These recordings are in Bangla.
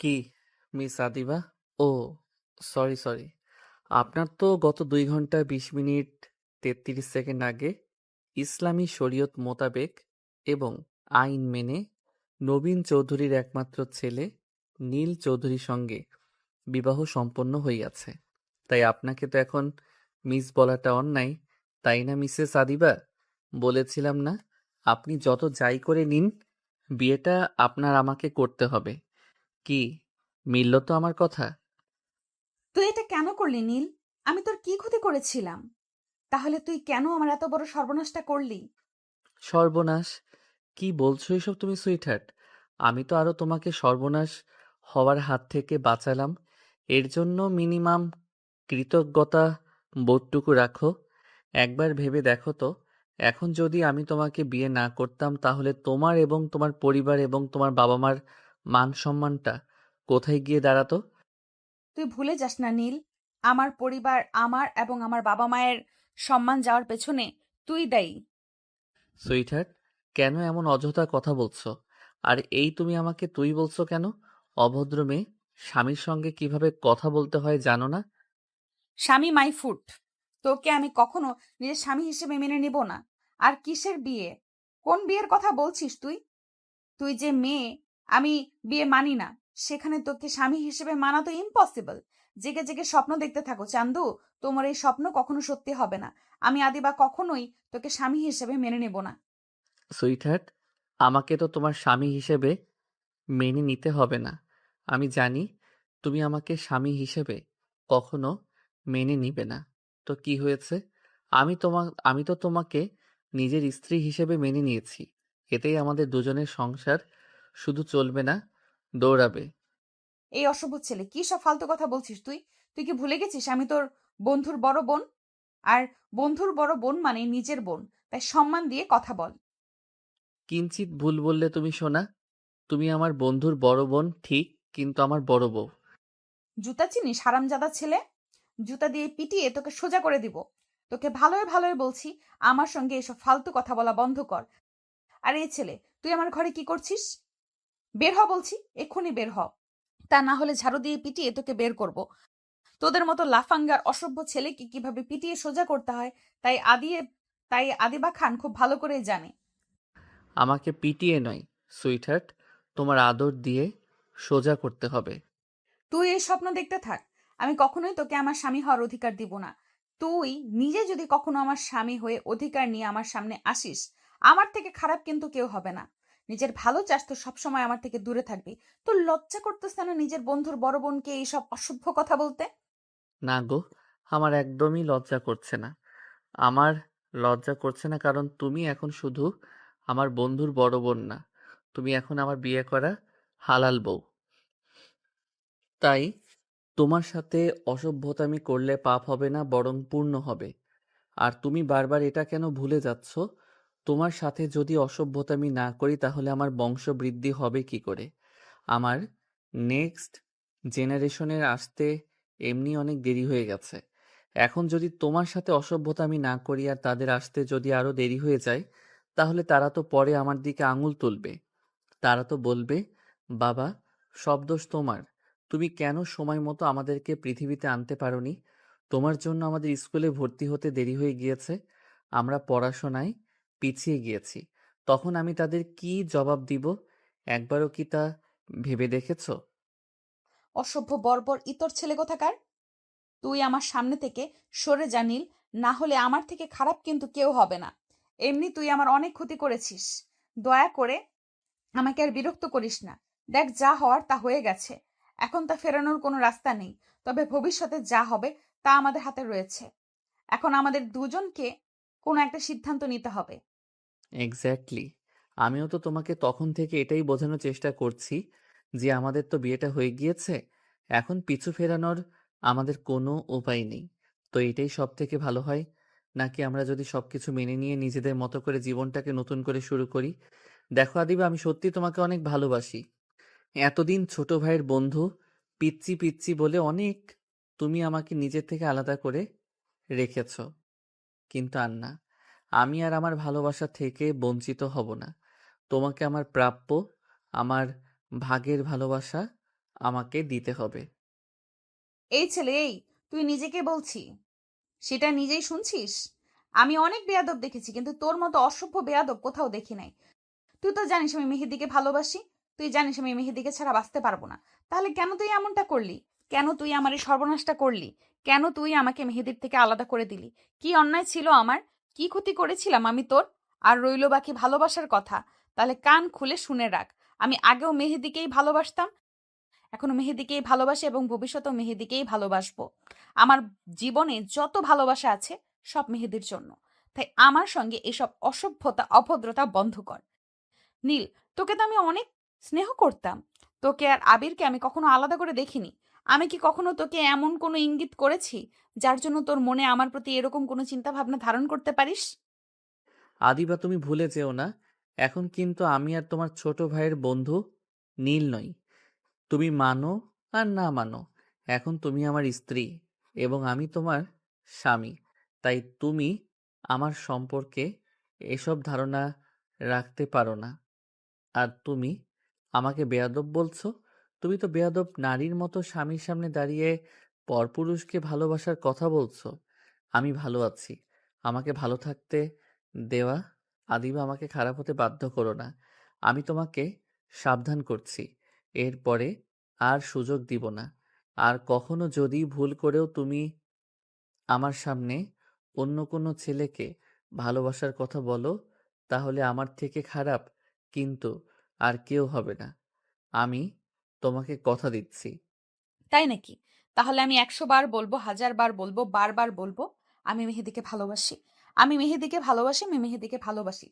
কি মিস আদিবা? ও, সরি সরি। আপনার তো গত 2 ঘন্টা 20 মিনিট 33 সেকেন্ড আগে ইসলামী শরীয়ত মোতাবেক এবং আইন মেনে নবীন চৌধুরীর একমাত্র ছেলে নীল চৌধুরীর সঙ্গে বিবাহ সম্পন্ন হইয়াছে। তাই আপনাকে তো এখন মিস বলাটা অন্যায়, তাই না মিসেস আদিবা? বলেছিলাম না, আপনি যত যাই করে নিন, বিয়েটা আপনার আমাকে করতে হবে। কি, মিলল তো আমার কথা? তুই এটা কেন করলি নীল? আমি তোর কি ক্ষতি করেছিলাম? তাহলে তুই কেন আমার এত বড় সর্বনাশটা করলি? সর্বনাশ? কি বলছো এসব তুমি সুইটহার্ট? আমি তো আরো তোমাকে সর্বনাশ হওয়ার হাত থেকে বাঁচালাম। এর জন্য মিনিমাম কৃতজ্ঞতা বোধটুকু রাখো। একবার ভেবে দেখো তো, এখন যদি আমি তোমাকে বিয়ে না করতাম তাহলে তোমার এবং তোমার পরিবার এবং তোমার বাবা মার মান সম্মানটা কোথায় গিয়ে দাঁড়াতো? তুই ভুলে যাস না নীল, আমার পরিবার, আমার এবং আমার বাবা মায়ের সম্মান যাওয়ার পেছনে তুই দায়ী। সুইটহার্ট, কেন এমন অযথা কথা বলছো? আর এই তুমি আমাকে তুই বলছো কেন? অভদ্র মেয়ে, স্বামীর সঙ্গে কিভাবে কথা বলতে হয় জানো না? স্বামী মাই ফুট। তোকে আমি কখনো নিজের স্বামী হিসেবে মেনে নিব না। আর কিসের বিয়ে? কোন বিয়ের কথা বলছিস তুই? তুই যে মেয়ে, আমি বিয়ে মানি না, সেখানে তোকে স্বামী হিসেবে মানা তো ইম্পসিবল। জেগে জেগে স্বপ্ন দেখতে থাকো চান্দু। তোমার এই স্বপ্ন কখনো সত্যি হবে না। আমি আদিবা কখনোই তোকে স্বামী হিসেবে মেনে নেব না। সুইটহার্ট, আমাকে তো তোমার স্বামী হিসেবে মেনে নিতে হবে না। আমি জানি তুমি আমাকে স্বামী হিসেবে কখনো মেনে নিবে না। তো কি হয়েছে? আমি তো তোমাকে নিজের স্ত্রী হিসেবে মেনে নিয়েছি। এতেই আমাদের দুজনের সংসার শুধু চলবে না, দৌড়াবে। এই অসভ্য ছেলে, কি সব ফালতু কথা বলছিস তুই? তুই কি ভুলে গেছিস আমি তোর বন্ধুর বড় বোন? আর বন্ধুর বড় বোন মানে নিজের বোন। তাই সম্মান দিয়ে কথা বল। কিঞ্চিত ভুল বললে তুমি সোনা। তুমি আমার বন্ধুর বড় বোন ঠিক, কিন্তু আমার বড় বউ। জুতা চিনিস হারামজাদা ছেলে? জুতা দিয়ে পিটিয়ে তোকে সোজা করে দিব। তোকে ভালোই ভালোই বলছি, আমার সঙ্গে এসব ফালতু কথা বলা বন্ধ কর। আর এই ছেলে, তুই আমার ঘরে কি করছিস? বের হ বলছি, এক্ষুনি বের হ। তা না হলে ঝাড়ু দিয়ে পিটিয়ে তোকে বের করব। তোদের মতো লাফাঙ্গার অসভ্য ছেলেকে কিভাবে পিটিয়ে সোজা করতে হয়, তাই তাই আদিবা খান খুব ভালো করেই জানে। আমাকে পিটিয়ে নয়, সুইটহার্ট, তোমার আদর দিয়ে সোজা করতে হবে। তুই এই স্বপ্ন দেখতে থাক। আমি কখনোই তোকে আমার স্বামী হওয়ার অধিকার দিব না। তুই নিজে যদি কখনো আমার স্বামী হয়ে অধিকার নিয়ে আমার সামনে আসিস, আমার থেকে খারাপ কিন্তু কেউ হবে না। নিজের ভালো চাস তো সবসময় আমার থেকে দূরে থাকবি। তোর লজ্জা করতেছে না নিজের বন্ধুর বড় বোনকে এইসব অসভ্য কথা বলতে? না গো, আমার একদমই লজ্জা করছে না। আমার লজ্জা করছে না কারণ তুমি এখন শুধু আমার বন্ধুর বড় বোন না, তুমি এখন আমার বিয়ে করা হালাল বউ। তাই তোমার সাথে অসভ্যতামি করলে পাপ হবে না, বরং পূর্ণ হবে। আর তুমি বারবার এটা কেন ভুলে যাচ্ছ? তোমার সাথে যদি অসভ্যতামি না করি তাহলে আমার বংশ বৃদ্ধি হবে কি করে? আমার নেক্সট জেনারেশনের আসতে এমনি অনেক দেরি হয়ে গেছে। এখন যদি তোমার সাথে অসভ্যতামি না করি আর তাদের আসতে যদি আরো দেরি হয়ে যায়, তাহলে তারা তো পরে আমার দিকে আঙুল তুলবে। তারা তো বলবে, বাবা, সব দোষ তোমার। তুমি কেন সময় মতো আমাদেরকে পৃথিবীতে আনতে পারোনি? তোমার জন্য আমাদের স্কুলে ভর্তি হতে দেরি হয়ে গিয়েছে, আমরা পড়াশোনায় পিছিয়ে গিয়েছি। তখন আমি তাদের কি জবাব দিব? একবারও কি তা ভেবে দেখেছো? অসভ্য বর্বর ইতর ছেলে কোথাকার! তুই আমার সামনে থেকে সরে যা নীল, না হলে আমার থেকে খারাপ কিন্তু কেউ হবে না। এমনি তুই আমার অনেক ক্ষতি করেছিস। দয়া করে আমাকে আর বিরক্ত করিস না। দেখ, যা হওয়ার তা হয়ে গেছে। এখন তা ফেরানোর কোনো রাস্তা নেই। তবে ভবিষ্যতে যা হবে তা আমাদের হাতে রয়েছে। এখন আমাদের দুজনকে কোনো একটা সিদ্ধান্ত নিতে হবে। এক্স্যাক্টলি। আমিও তো তোমাকে তখন থেকে এটাই বোঝানোর চেষ্টা করছি যে আমাদের তো বিয়েটা হয়ে গিয়েছে, এখন পিছু ফেরানোর আমাদের কোনো উপায় নেই। তো এটাই সব থেকে ভালো হয়, নাকি আমরা যদি সবকিছু মেনে নিয়ে নিজেদের মতো করে জীবনটাকে নতুন করে শুরু করি? দেখো আদিবা, আমি সত্যি তোমাকে অনেক ভালোবাসি। এতদিন ছোট ভাইয়ের বন্ধু, পিচ্চি পিচ্চি বলে অনেক তুমি আমাকে নিজের থেকে আলাদা করে রেখেছ, কিন্তু আর না, আমি আর আমার ভালোবাসা থেকে বঞ্চিত হব না। তোমাকে আমার প্রাপ্য, আমার ভাগের ভালোবাসা আমাকে দিতে হবে। এই ছেলে এই, তুই নিজেকে বলছি সেটা নিজেই শুনছিস? আমি অনেক বেয়াদব দেখেছি, কিন্তু তোর মতো অসভ্য বেয়াদব কোথাও দেখি নাই। তুই তো জানিস আমি মেহেদিকে ভালোবাসি। তুই জানিস আমি মেহেদিকে ছাড়া বাঁচতে পারবো না। তাহলে কেন তুই এমনটা করলি? কেন তুই আমার এই সর্বনাশটা করলি? কেন তুই আমাকে মেহেদির থেকে আলাদা করে দিলি? কি অন্যায় ছিল আমার? কি ক্ষতি করেছিলাম আমি তোর? আর রইলো বাকি ভালোবাসার কথা। তাহলে কান খুলে শুনে রাখ। আমি আগেও মেহেদিকেই ভালোবাসতাম, এখনো মেহেদিকেই ভালোবাসি এবং ভবিষ্যতেও মেহেদিকেই ভালোবাসবো। আমার জীবনে যত ভালোবাসা আছে সব মেহেদির জন্য। তাই আমার সঙ্গে এসব অসভ্যতা অভদ্রতা বন্ধ কর। নীল, তোকে তো আমি অনেক স্নেহ করতাম। তোকে আর আবিরকে আমি কখনো আলাদা করে দেখিনি। আমি কি কখনো তোকে এমন কোনো ইঙ্গিত করেছি যার জন্য তোর মনে আমার প্রতি এরকম কোনো চিন্তা ভাবনা ধারণ করতে পারিস? আদিবা, তুমি ভুলে যেও না, এখন কিন্তু আমি আর তোমার ছোট ভাইয়ের বন্ধু নীল নই। তুমি মানো আর না মানো, এখন তুমি আমার স্ত্রী এবং আমি তোমার স্বামী। তাই তুমি আমার সম্পর্কে এসব ধারণা রাখতে পারো না। আর তুমি আমাকে বেয়াদব বলছো? তুমি তো বেয়াদব নারীর মতো স্বামীর সামনে দাঁড়িয়ে পরপুরুষকে ভালোবাসার কথা বলছো। আমি ভালো আছি, আমাকে ভালো থাকতে দেওয়া। আদিবা, আমাকে খারাপ হতে বাধ্য করো না। আমি তোমাকে সাবধান করছি, এরপরে আর সুযোগ দিব না। আর কখনো যদি ভুল করেও তুমি আমার সামনে অন্য কোনো ছেলেকে ভালোবাসার কথা বলো, তাহলে আমার থেকে খারাপ কিন্তু আর কেউ হবে না। আমি তোমাকে কথা দিচ্ছি। তাই নাকি? তাহলে আমি ১০০ বার বলবো, ১০০০ বার বলবো, বারবার বলবো, আমি মেহেদিকে ভালোবাসি। আমি মেহেদিকে ভালোবাসি, আমি মেহেদিকে ভালোবাসি।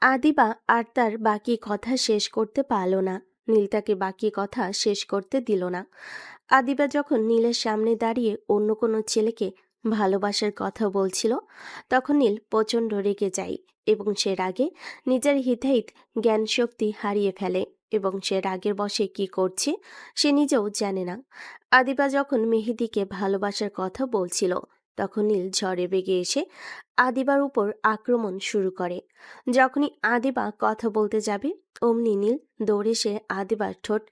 আদিবা আর তার বাকি কথা শেষ করতে পারল না। নীল তাকে বাকি কথা শেষ করতে দিল না। আদিবা যখন নীলের সামনে দাঁড়িয়ে অন্য কোনো ছেলেকে ভালোবাসার কথা বলছিল, তখন নীল প্রচণ্ড রেগে যায় এবং সে রাগে নিজের হিতাহিত জ্ঞান শক্তি হারিয়ে ফেলে এবং সে রাগের বশে কি করছে সে নিজেও জানে না। আদিবা যখন মেহেদিকে ভালোবাসার কথা বলছিল, তখন নীল ঝড়ে বেগে এসে আদিবার উপর আক্রমণ শুরু করে। যখনই আদিবা কথা বলতে যাবে, অমনি নীল দৌড়ে সে আদিবার ঠোঁট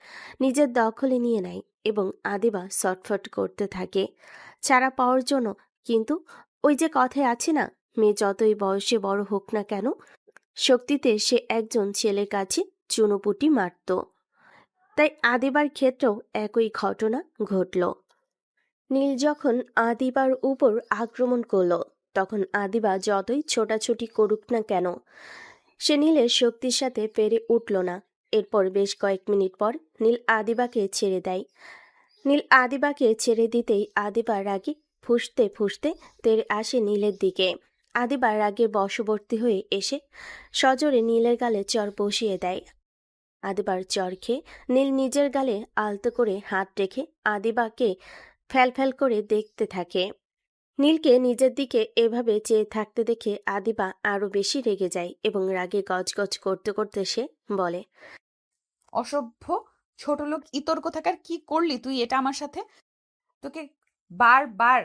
নিজের দখলে নিয়ে নেয় এবং আদিবা ছটফট করতে থাকে ছাড়া পাওয়ার জন্য। কিন্তু ওই যে কথায় আছে না, মেয়ে যতই বয়সে বড় হোক না কেন, শক্তিতে সে একজন ছেলের কাছে চুনোপুটি মারত। তাই আদিবার ক্ষেত্রেও একই ঘটনা ঘটল। নীল যখন আদিবার উপর আক্রমণ করল, তখন আদিবা যতই ছোটাছুটি করুক না কেন, সে নীলের শক্তির সাথে পেরে উঠল না। এরপর বেশ কয়েক মিনিট পর নীল আদিবাকে ছেড়ে দেয়। নীল আদিবাকে ছেড়ে দিতেই আদিবা রাগে ফুঁসতে ফুঁসতে তেড়ে আসে নীলের দিকে। আদিবা রাগে বশবর্তী হয়ে এসে সজোরে নীলের গালে চর বসিয়ে দেয়। আদিবার চর খেয়ে নীল নিজের গালে আলতো করে হাত রেখে আদিবাকে ফ্যালফ্যাল করে দেখতে থাকে। নীলকে নিজের দিকে এভাবে চেয়ে থাকতে দেখে আদিবা আরো বেশি রেগে যায় এবং রাগে গজগজ করতে করতে সে বলে, অসভ্য ছোট লোক ইতর কোথাকার, কি করলি তুই এটা আমার সাথে? তোকে বারবার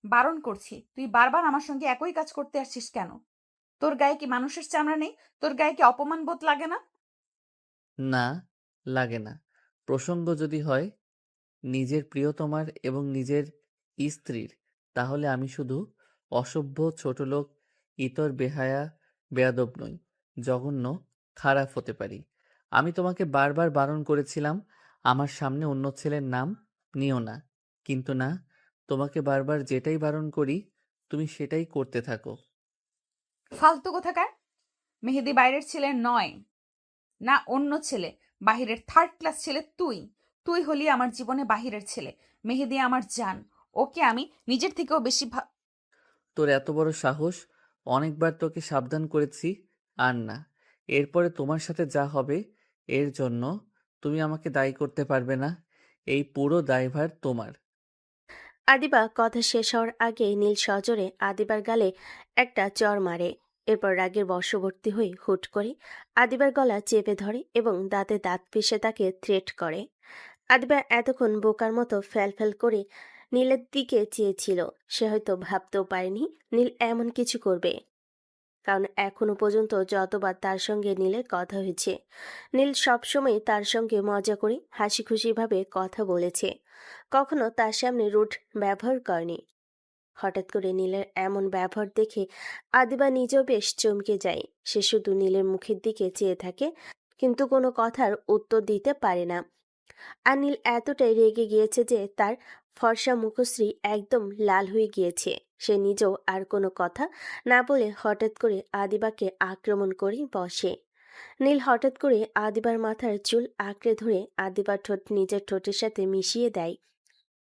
বারণ করছি, তুই বারবার আমার সঙ্গে একই কাজ করতে আসছিস কেন? তোর গায়ে কি মানুষের চামড়া নেই? তোর গায়ে কি অপমান বোধ লাগে না? না, লাগে না। প্রসঙ্গ যদি হয় নিজের প্রিয়তমার এবং নিজের স্ত্রীর, তাহলে আমি শুধু অসভ্য, ছোটলোক, ইতর, বেহায়া, বেয়াদব নই, জঘন্য, খারাপ হতে পারি। আমি তোমাকে বারবার বারণ করেছিলাম আমার সামনে অন্য ছেলের নাম নিও না, কিন্তু না, তোমাকে বারবার যেটাই বারণ করি তুমি সেটাই করতে থাকো। ফালতু কোথাকার! মেহেদি বাইরের ছেলে নয়, না অন্য ছেলে, বাহিরের থার্ড ক্লাস ছেলে তুই। তুই হলি আমার জীবনে বাহিরের ছেলে। মেহেদি আমার জান। ওকে আমি নিজের থেকেও বেশি তোর এত বড় সাহস! অনেকবার তোকে সাবধান করেছি, আর না। এরপরে তোমার সাথে যা হবে এর জন্য তুমি আমাকে দায়ী করতে পারবে না। এই পুরো দায়ভার তোমার। আদিবা কথা শেষ হওয়ার আগে নীল সজোরে আদিবার গালে একটা চড় মারে। এরপর রাগের বশবর্তী হয়ে হুট করে আদিবার গলা চেপে ধরে এবং দাঁতে দাঁত পিষে তাকে থ্রেট করে। আদিবা এতক্ষণ বোকার মতো ফ্যাল করে নীলের দিকে চেয়েছিল। সে হয়তো ভাবতেও পারেনি নীল এমন কিছু করবে। কারণ এখনো পর্যন্ত যতবার তার সঙ্গে নীলের কথা হয়েছে, নীল সবসময় তার সঙ্গে মজা করে হাসি খুশিভাবে কথা বলেছে, কখনো তার সামনে রুড ব্যবহার করেনি। হঠাৎ করে নীলের এমন ব্যবহার দেখে আদিবা নিজেও বেশ চমকে যায়। সে শুধু নীলের মুখের দিকে চেয়ে থাকে, কিন্তু কোনো কথার উত্তর দিতে পারে না। আর নীল এতটাই রেগে গিয়েছে যে তার ফর্সা মুখশ্রী একদম লাল হয়ে গিয়েছে। সে নিজেও আর কোনো কথা না বলে হঠাৎ করে আদিবাকে আক্রমণ করে বসে। নীল হঠাৎ করে আদিবার মাথার চুল আঁকড়ে ধরে আদিবার ঠোঁট নিজের ঠোঁটের সাথে মিশিয়ে দেয়।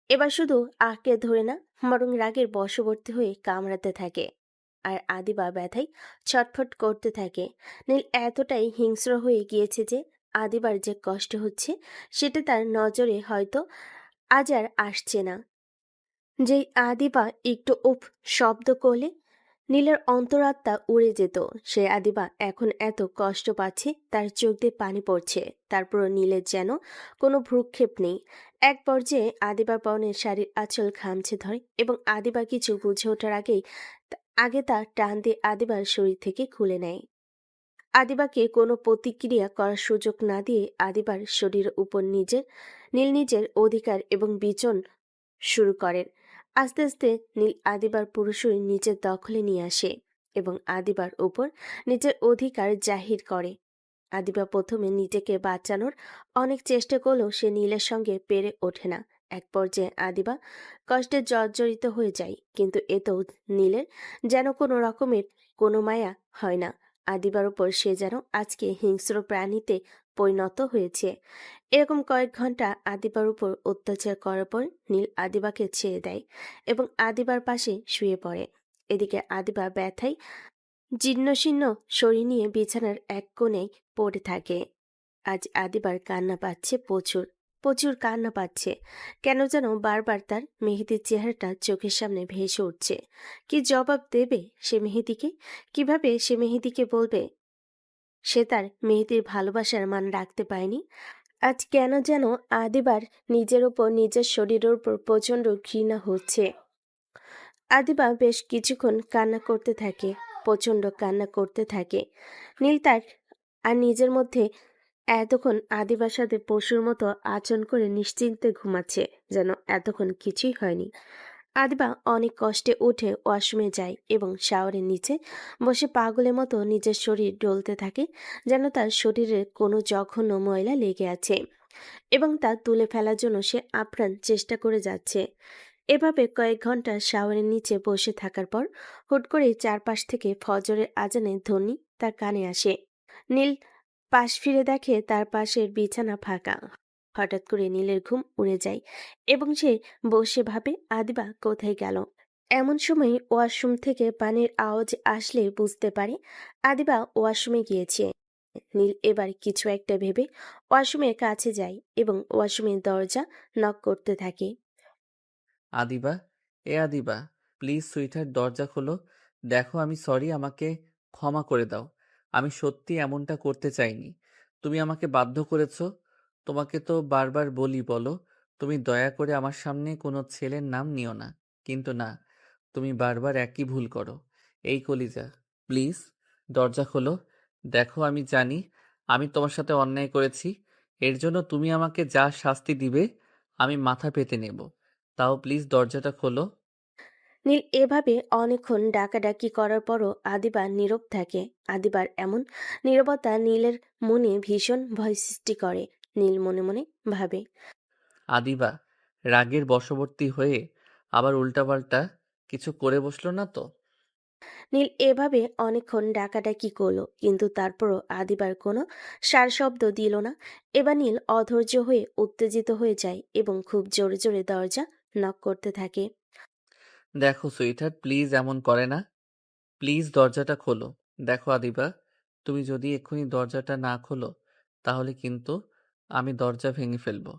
এবার শুধু আঁকড়ে ধরে না, বরং রাগের বশবর্তী হয়ে কামড়াতে থাকে। আর আদিবা ব্যথায় ছটফট করতে থাকে। নীল এতটাই হিংস্র হয়ে গিয়েছে যে আদিবার যে কষ্ট হচ্ছে সেটা তার নজরে হয়তো আজ আর আসছে না। যেই আদিবা একটু উফ শব্দ করলে নীলের অন্তরাত্মা উড়ে যেত। সে আদিবা এখন এত কষ্ট পাচ্ছে, তার চোখ দিয়ে পানি পড়ছে, তারপরও নীলের যেন কোনো ভ্রুক্ষেপ নেই। এক পর্যায়ে আদিবার পরনের শাড়ির আঁচল খামছে ধরে এবং আদিবা কিছু বুঝে ওঠার আগে তা টান দিয়ে আদিবার শরীর থেকে খুলে নেয়। আদিবাকে কোনো প্রতিক্রিয়া করার সুযোগ না দিয়ে আদিবার শরীরের উপর নীল নিজের অধিকার এবং বিচন শুরু করেন। আস্তে আস্তে নীল আদিবার পুরো শরীর নিজের দখলে নিয়ে আসে এবং আদিবার উপর নিজের অধিকার জাহির করে। আদিবা প্রথমে নিজেকে বাঁচানোর অনেক চেষ্টা করলেও সে নীলের সঙ্গে পেরে ওঠে না। এক পর্যায়ে আদিবা কষ্টে জর্জরিত হয়ে যায়, কিন্তু এতেও নীলের যেন কোনো রকমের কোনো মায়া হয় না। আদিবার উপর সে যেন আজকে হিংস্র প্রাণীতে পরিণত হয়েছে। এরকম কয়েক ঘন্টা আদিবার উপর অত্যাচার করার পর নীল আদিবাকে ছেড়ে দেয় এবং আদিবার পাশে শুয়ে পড়ে। এদিকে আদিবা ব্যথায় জীর্ণশীর্ণ শরীর নিয়ে বিছানার এক কোণেই পড়ে থাকে। আজ আদিবার কান্না পাচ্ছে, প্রচুর প্রচুর কান্না পাচ্ছে। কেন যেন বারবার তার মেহেদির চেহারাটা চোখের সামনে ভেসে উঠছে। কি জবাব দেবে সে মেহেদিকে? কিভাবে সে মেহেদিকে বলবে সে তার মেহেদির ভালোবাসার মান রাখতে পারেনি? আজ কেন যেন আদিবার নিজের ওপর, নিজের শরীরের উপর প্রচন্ড ঘৃণা হচ্ছে। আদিবা বেশ কিছুক্ষণ কান্না করতে থাকে, প্রচন্ড কান্না করতে থাকে। নীল তার আর নিজের মধ্যে এতক্ষণ আদিবার সাথে পশুর মতো আচরণ করে নিশ্চিন্তে ঘুমাচ্ছে, যেন এতক্ষণ কিছুই হয়নি। আদিবা অনেক কষ্টে উঠে ওয়াশরুমে যায় এবং শাওয়ারের নিচে বসে পাগলের মতো নিজের শরীর ডলতে থাকে, যেন তার শরীরে কোনো জঘন্য ময়লা লেগে আছে এবং তা তুলে ফেলার জন্য সে আপ্রাণ চেষ্টা করে যাচ্ছে। এভাবে কয়েক ঘন্টা শাওয়ারের নিচে বসে থাকার পর হুট করে চারপাশ থেকে ফজরের আজানের ধ্বনি তার কানে আসে। নীল পাশ ফিরে দেখে তার পাশের বিছানা ফাঁকা। হঠাৎ করে নীলের ঘুম উড়ে যায় এবং সে বসে ভাবে আদিবা কোথায় গেল। এমন সময় ওয়াশরুম থেকে পানির আওয়াজ আসলে বুঝতে পারে আদিবা ওয়াশরুমে গিয়েছে। নীল এবার কিছু একটা ভেবে ওয়াশরুমের কাছে যায় এবং ওয়াশরুমের দরজা নক করতে থাকে। আদিবা, এ আদিবা, প্লিজ সুইটহার্ট দরজা খোলো। দেখো আমি সরি, আমাকে ক্ষমা করে দাও। আমি সত্যি এমনটা করতে চাইনি। তুমি আমাকে বাধ্য করেছো। তোমাকে তো বারবার বলি, বলো তুমি দয়া করে আমার সামনে কোনো ছেলের নাম নিও না, কিন্তু না, তুমি বারবার একই ভুল করো। এই কলিজা, প্লিজ দরজা খোলো। দেখো আমি জানি আমি তোমার সাথে অন্যায় করেছি। এর জন্য তুমি আমাকে যা শাস্তি দিবে আমি মাথা পেতে নেব। তাও প্লিজ দরজাটা খোলো। নীল এভাবে অনেকক্ষণ ডাকাডাকি করার পরও আদিবা নীরব থাকে। আদিবার এমন নীরবতা নীলের মনে ভীষণ ভয় সৃষ্টি করে। নীল মনে মনে ভাবে, আদিবা রাগের বশবর্তী হয়ে আবার উল্টাপাল্টা কিছু করে বসলো না তো? নীল এভাবে অনেকক্ষণ ডাকাডাকি করলো, কিন্তু তারপরও আদিবার কোনো সার শব্দ দিল না। এবার নীল অধৈর্য হয়ে উত্তেজিত হয়ে যায় এবং খুব জোরে জোরে দরজা নক করতে থাকে। দেখো সুইটহার্ট, প্লিজ এমন করে না। প্লিজ দরজাটা খোলো। দেখো আদিবা, তুমি যদি এক্ষুনি দরজাটা না খোলো তাহলে কিন্তু আমি দরজা ভেঙে ফেলবো।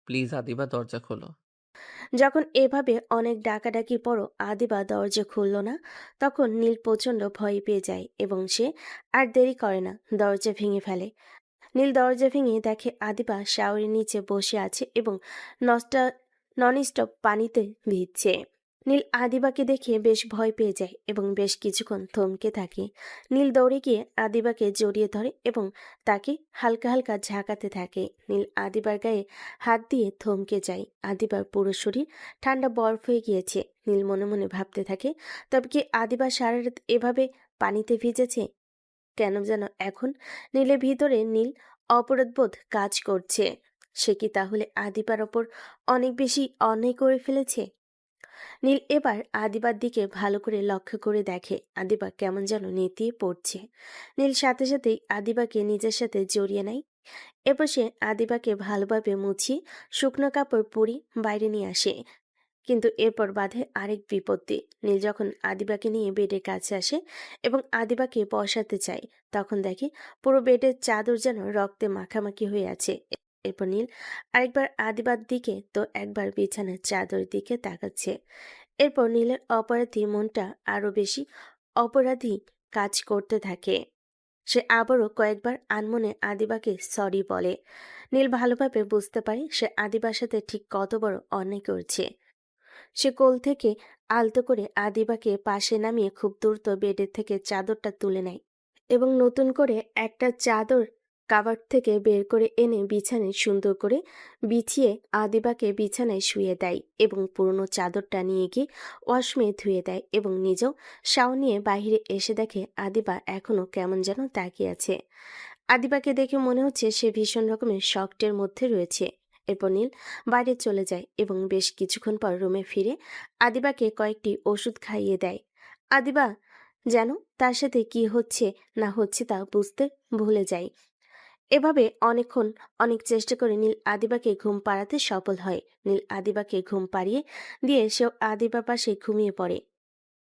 প্লিজ আদিবা, দরজা খোলো। যখন এভাবে অনেক ডাকাডাকির পরও আদিবা দরজা খুলল না, তখন নীল প্রচন্ড ভয় পেয়ে যায় এবং সে আর দেরি করে না, দরজা ভেঙে ফেলে। নীল দরজা ভেঙে দেখে আদিবা শাওয়ারের নিচে বসে আছে এবং ননস্টপ পানিতে ভিজছে। নীল আদিবাকে দেখে বেশ ভয় পেয়ে যায় এবং বেশ কিছুক্ষণ থমকে থাকে। নীল দৌড়ে গিয়ে আদিবাকে জড়িয়ে ধরে এবং তাকে হালকা হালকা ঝাঁকাতে থাকে। নীল আদিবার গায়ে হাত দিয়ে থমকে যায়। আদিবার পুরো শরীর ঠান্ডা বরফ হয়ে গিয়েছে। নীল মনে মনে ভাবতে থাকে, তবে কি আদিবা সারা রাত এভাবে পানিতে ভিজেছে? কেন যেন এখন নীলের ভিতরে নীল অপরাধবোধ কাজ করছে। সে কি তাহলে আদিবার ওপর অনেক বেশি অন্যায় করে ফেলেছে? নীল এবার আদিবার দিকে ভালো করে লক্ষ্য করে দেখে আদিবা কেমন যেন নেতিয়ে পড়ছে। নীল সাথে সাথেই আদিবাকে নিজের সাথে জড়িয়ে নেয়। এরপর সে আদিবাকে ভালোভাবে মুছিয়ে শুকনো কাপড় পরিয়ে বাইরে নিয়ে আসে। কিন্তু এরপর বাধে আরেক বিপত্তি। নীল যখন আদিবাকে নিয়ে বেডের কাছে আসে এবং আদিবাকে বসাতে চায়, তখন দেখে পুরো বেডের চাদর যেন রক্তে মাখামাখি হয়ে আছে। এরপর নীল আরেকবার আদিবার দিকে তো একবার বিছানার চাদর দিকে তাকাচ্ছে। এরপর নীলের অপরাধী মনটা আরো বেশি অপরাধী কাজ করতে থাকে। সে আবারও কয়েকবার আনমনে আদিবাকে সরি বলে। নীল ভালোভাবে বুঝতে পারে সে আদিবার সাথে ঠিক কত বড় অন্যায় করছে। সে কোল থেকে আলতো করে আদিবাকে পাশে নামিয়ে খুব দ্রুত বেডের থেকে চাদরটা তুলে নেয় এবং নতুন করে একটা চাদর কাভার্ড থেকে বের করে এনে বিছানায় সুন্দর করে বিছিয়ে আদিবাকে বিছানায় শুয়ে দেয় এবং পুরনো চাদরটা নিয়ে গিয়ে ওয়াশমে ধুয়ে দেয় এবং নিজেও শাও নিয়ে বাইরে এসে দেখে আদিবা এখনো কেমন যেন তাকিয়ে আছে। আদিবাকে দেখে মনে হচ্ছে সে ভীষণ রকমের শকটের মধ্যে রয়েছে। এরপর নীল বাইরে চলে যায় এবং বেশ কিছুক্ষণ পর রুমে ফিরে আদিবাকে কয়েকটি ওষুধ খাইয়ে দেয়। আদিবা যেন তার সাথে কি হচ্ছে না হচ্ছে তা বুঝতে ভুলে যায়। এভাবে অনেকক্ষণ অনেক চেষ্টা করে নীল আদিবাকে ঘুম পাড়াতে সফল হয়। নীল আদিবাকে ঘুম পাড়িয়ে দিয়ে সেও আদিবার পাশে ঘুমিয়ে পড়ে।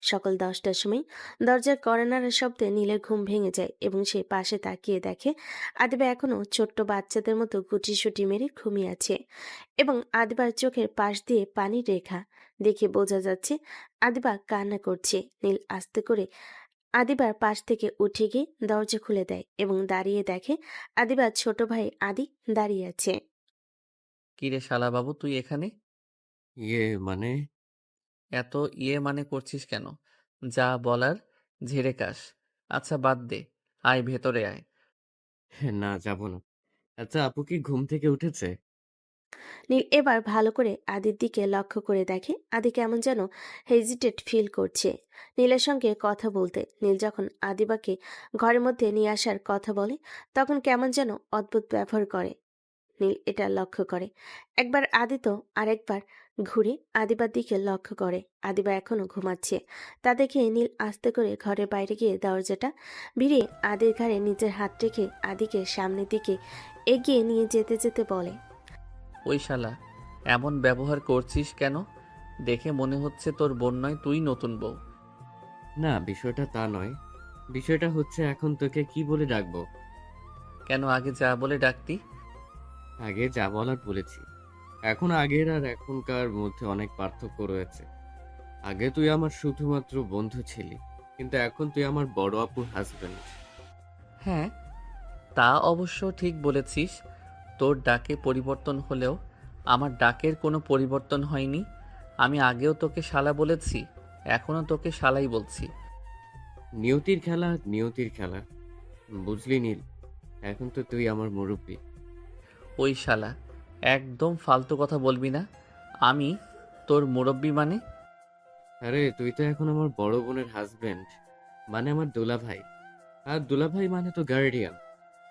সকাল 10টার সময় দরজার কড়া নাড়ার শব্দে নীলের ঘুম ভেঙে যায় এবং সে পাশে তাকিয়ে দেখে আদিবা এখনো ছোট্ট বাচ্চাদের মতো গুটিসুটি মেরে ঘুমিয়ে আছে এবং আদিবার চোখের পাশ দিয়ে পানির রেখা দেখে বোঝা যাচ্ছে আদিবা কান্না করছে। নীল আস্তে করে আদিবার পাশ থেকে উঠে গিয়ে দরজা খুলে দেয় এবং দাঁড়িয়ে দেখে আদিবার ছোট ভাই আদি দাঁড়িয়ে আছে। কিরে শালা বাবু, তুই এখানে? মানে? এত মানে করছিস কেন? যা বলার ঝেড়ে কাস। আচ্ছা বাদ দে, আয় ভেতরে আয়। না, যাব না। আচ্ছা, আপু কি ঘুম থেকে উঠেছে? নীল এবার ভালো করে আদির দিকে লক্ষ্য করে দেখে আদি কেমন যেন হেজিটেট ফিল করছে নীলের সঙ্গে কথা বলতে। নীল যখন আদিবাকে ঘরের মধ্যে নিয়ে আসার কথা বলে তখন কেমন যেন অদ্ভুত ব্যবহার করে। নীল এটা লক্ষ্য করে। একবার আদি তো আরেকবার ঘুরে আদিবার দিকে লক্ষ্য করে আদিবা এখনো ঘুমাচ্ছে। তা দেখে নীল আস্তে করে ঘরের বাইরে গিয়ে দরজাটা ভিড়িয়ে আদির ঘাড়ে নিজের হাত রেখে আদিকে সামনের দিকে এগিয়ে নিয়ে যেতে যেতে বলে, ওই শালা, এমন ব্যবহার করছিস কেন? দেখে মনে হচ্ছে তোর বোন নয়, তুই নতুন বউ। না, বিষয়টা তা নয়। বিষয়টা হচ্ছে এখন তোকে কি বলে ডাকবো? কেন আগে যা বলে ডাকতি? আগে যা বলার বলেছি। এখন আগের আর এখনকার মধ্যে অনেক পার্থক্য রয়েছে। আগে তুই আমার শুধুমাত্র বন্ধু ছিলি, কিন্তু এখন তুই আমার বড় আপুর হাজবেন্ড। হ্যাঁ, তা অবশ্য ঠিক বলেছিস। তোর ডাকে পরিবর্তন হলেও আমার ডাকের কোনো পরিবর্তন হয়নি। আমি আগেও তোকে শালা বলেছি, এখনো তোকে শালাই বলছি। নিয়তির খেলা, নিয়তির খেলা। বুঝলি নীল, এখন তো তুই আমার মুরব্বী। ওই শালা, একদম ফালতু কথা বলবি না। আমি তোর মুরব্বি মানে? আরে তুই তো এখন আমার বড় বোনের হাজবেন্ড, মানে আমার দুলাভাই। আর দুলাভাই মানে তো গার্ডিয়ান,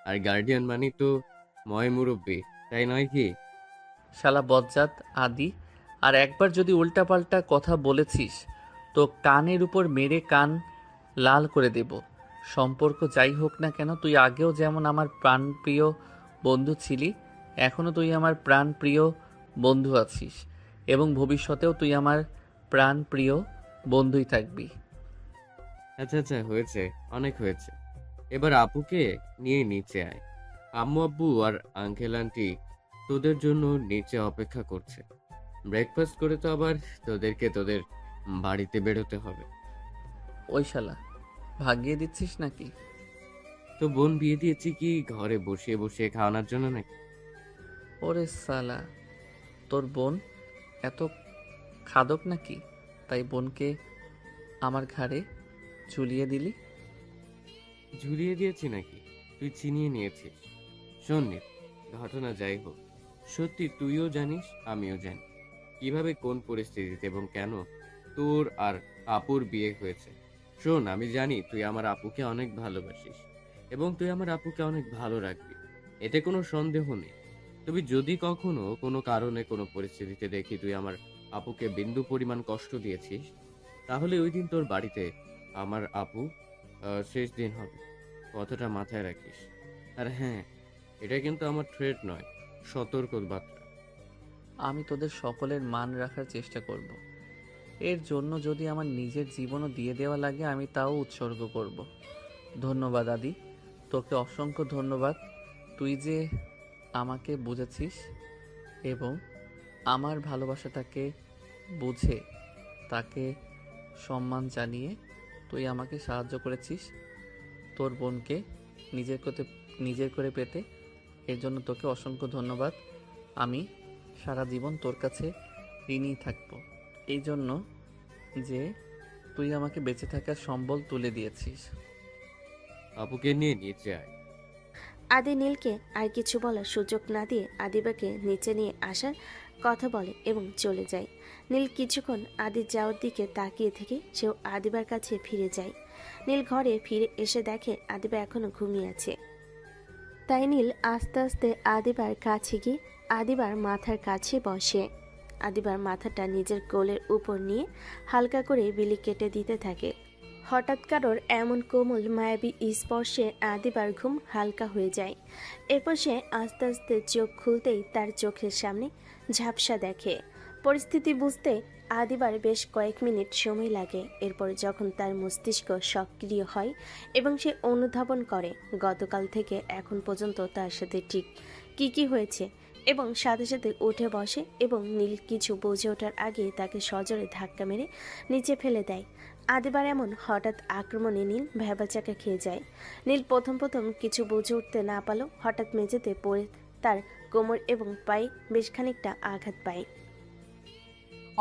আর গার্ডিয়ান মানে তো ময় মুরব্বী, তাই নয় কি? শালা বজ্জাত আদি, আর একবার যদি উল্টাপাল্টা কথা বলেছিস তো কানের উপর মেরে কান লাল করে দেব। সম্পর্ক যাই হোক না কেন, তুই আগেও যেমন আমার প্রাণপ্রিয় বন্ধু ছিলি, এখনও তুই আমার প্রাণপ্রিয় বন্ধু আছিস এবং ভবিষ্যতেও তুই আমার প্রাণপ্রিয় বন্ধুই থাকবি। আচ্ছা আচ্ছা, হয়েছে, অনেক হয়েছে। এবার আপুকে নিয়ে নিচে আয়। আম্মু আব্বু আর আঙ্কেল আন্টি তোদের জন্য নিচে অপেক্ষা করছে। ব্রেকফাস্ট করে তো আবার তোদেরকে তোদের বাড়িতে বেরোতে হবে। ওই শালা, ভাগিয়ে দিচ্ছিস নাকি? তো বোন বিয়ে দিয়েছি কি ঘরে বসিয়ে বসিয়ে খাওয়ানোর জন্য নাকি? ওরে শালা, তোর বোন এত খাদক নাকি? তাই বোনকে আমার ঘাড়ে ঝুলিয়ে দিলি। ঝুলিয়ে দিয়েছি নাকি? তুই ছিনিয়ে নিয়েছিস। শোন নীল, ঘটনা যাই হোক, সত্যি তুইও জানিস আমিও জানি কিভাবে, কোন পরিস্থিতিতে এবং কেন তোর আর আপুর বিয়ে হয়েছে। শোন, আমি জানি তুই আমার আপুকে অনেক ভালোবাসিস এবং তুই আমার আপুকে অনেক ভালো রাখবি, এতে কোনো সন্দেহ নেই। তবে যদি কখনো কোনো কারণে কোনো পরিস্থিতিতে দেখি তুই আমার আপুকে বিন্দু পরিমাণ কষ্ট দিয়েছিস, তাহলে ওই দিন তোর বাড়িতে আমার আপু শেষ দিন হবে। কথাটা মাথায় রাখিস। আর হ্যাঁ, এটা কিন্তু আমার থ্রেট নয়, সতর্ক বার্তা। আমি তোদের সকলের মান রাখার চেষ্টা করব। এর জন্য যদি আমার নিজের জীবনও দিয়ে দেওয়া লাগে আমি তাও উৎসর্গ করব। ধন্যবাদ আদি, তোকে অসংখ্য ধন্যবাদ। তুই যে আমাকে বুঝেছিস এবং আমার ভালোবাসাটাকে বুঝে তাকে সম্মান জানিয়ে তুই আমাকে সাহায্য করেছিস তোর বোনকে নিজের করে পেতে। এর জন্য তোকে অসংখ্য ধন্যবাদ। আমি সারা জীবন তোর কাছে ঋণী থাকবো, এই জন্য যে তুই আমাকে বেঁচে থাকার সম্বল তুলে দিয়েছিস। আপুকে নিয়ে নিচে আয়। আদি নীলকে আর কিছু বলার সুযোগ না দিয়ে আদিবাকে নিচে নিয়ে আসার কথা বলে এবং চলে যায়। নীল কিছুক্ষণ আদির যাওয়ার দিকে তাকিয়ে থেকে সেও আদিবার কাছে ফিরে যায়। নীল ঘরে ফিরে এসে দেখে আদিবা এখনো ঘুমিয়ে আছে। তাই নীল আস্তে আস্তে আদিবার কাছে গিয়ে আদিবার মাথার কাছে বসে। আদিবার মাথাটা নিজের কোলের উপর নিয়ে হালকা করে বিলি কেটে দিতে থাকে। হঠাৎ কারোর এমন কোমল মায়াবী স্পর্শে আদিবার ঘুম হালকা হয়ে যায়। এরপর সে আস্তে আস্তে চোখ খুলতেই তার চোখের সামনে ঝাপসা দেখে। পরিস্থিতি বুঝতে আদিবার বেশ কয়েক মিনিট সময় লাগে। এরপর যখন তার মস্তিষ্ক সক্রিয় হয় এবং সে অনুধাবন করে গতকাল থেকে এখন পর্যন্ত তার সাথে ঠিক কি হয়েছে এবং সাথে সাথে উঠে বসে এবং নীল কিছু বুঝে ওঠার আগে তাকে সজোরে ধাক্কা মেরে নিচে ফেলে দেয়। আদিবার এমন হঠাৎ আক্রমণে নীল ভ্যাবাচাকা খেয়ে যায়। নীল প্রথম কিছু বুঝে উঠতে না পারলেও হঠাৎ মেঝেতে পড়ে তার কোমর এবং পায়ে বেশ খানিকটা আঘাত পায়।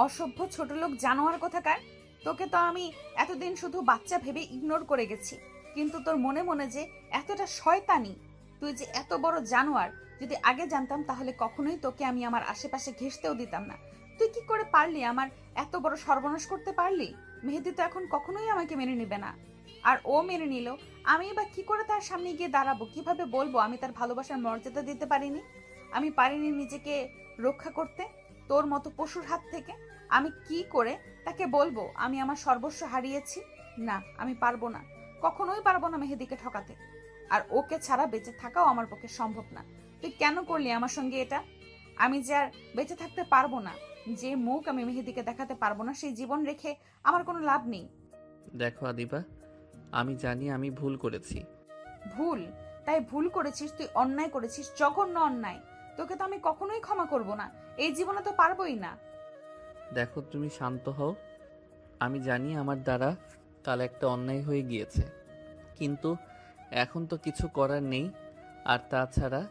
অসভ্য ছোট লোক জানোয়ার কোথাকার! তোকে তো আমি এতদিন শুধু বাচ্চা ভেবে ইগনোর করে গেছি, কিন্তু তোর মনে মনে যে এতটা শয়তানি, তুই যে এত বড় জানোয়ার, যদি আগে জানতাম তাহলে কখনোই তোকে আমি আমার আশেপাশে ঘেঁষতেও দিতাম না। তুই কি করে পারলি আমার এত বড় সর্বনাশ করতে পারলি? মেহেদি তো এখন কখনোই আমাকে মেনে নিবে না, আর ও মেনে নিল আমি বা কি করে তার সামনে গিয়ে দাঁড়াবো? কিভাবে বলবো আমি তার ভালোবাসার মর্যাদা দিতে পারিনি? আমি পারিনি নিজেকে রক্ষা করতে তোর মতো পশুর হাত থেকে। আমি কি করে তাকে বলবো আমি আমার সর্বস্ব হারিয়েছি? না, আমি পারবো না, কখনোই পারবো না মেহেদিকে ঠকাতে। আর ওকে ছাড়া বেঁচে থাকাও আমার পক্ষে সম্ভব না। তুই কেন করলি আমার সঙ্গে এটা? আমি যে আর বেঁচে থাকতে পারবো না, যে মুখ আমি মেহেদিকে দেখাতে পারবো না, সেই জীবন রেখে আমার কোনো লাভ নেই। দেখো আদিবা, আমি জানি আমি ভুল করেছি। ভুল? তাই ভুল করেছিস, তুই অন্যায় করেছিস, জঘন্য অন্যায়। তোকে তো আমি কখনোই ক্ষমা করব না, এই জীবনে তো পারবোই না। দেখো তুমি শান্ত হও। আমি জানি আমার দ্বারা কাল একটা অন্যায় হয়ে গিয়েছে, কিন্তু এখন তো কিছু করার নেই। আর তাছাড়া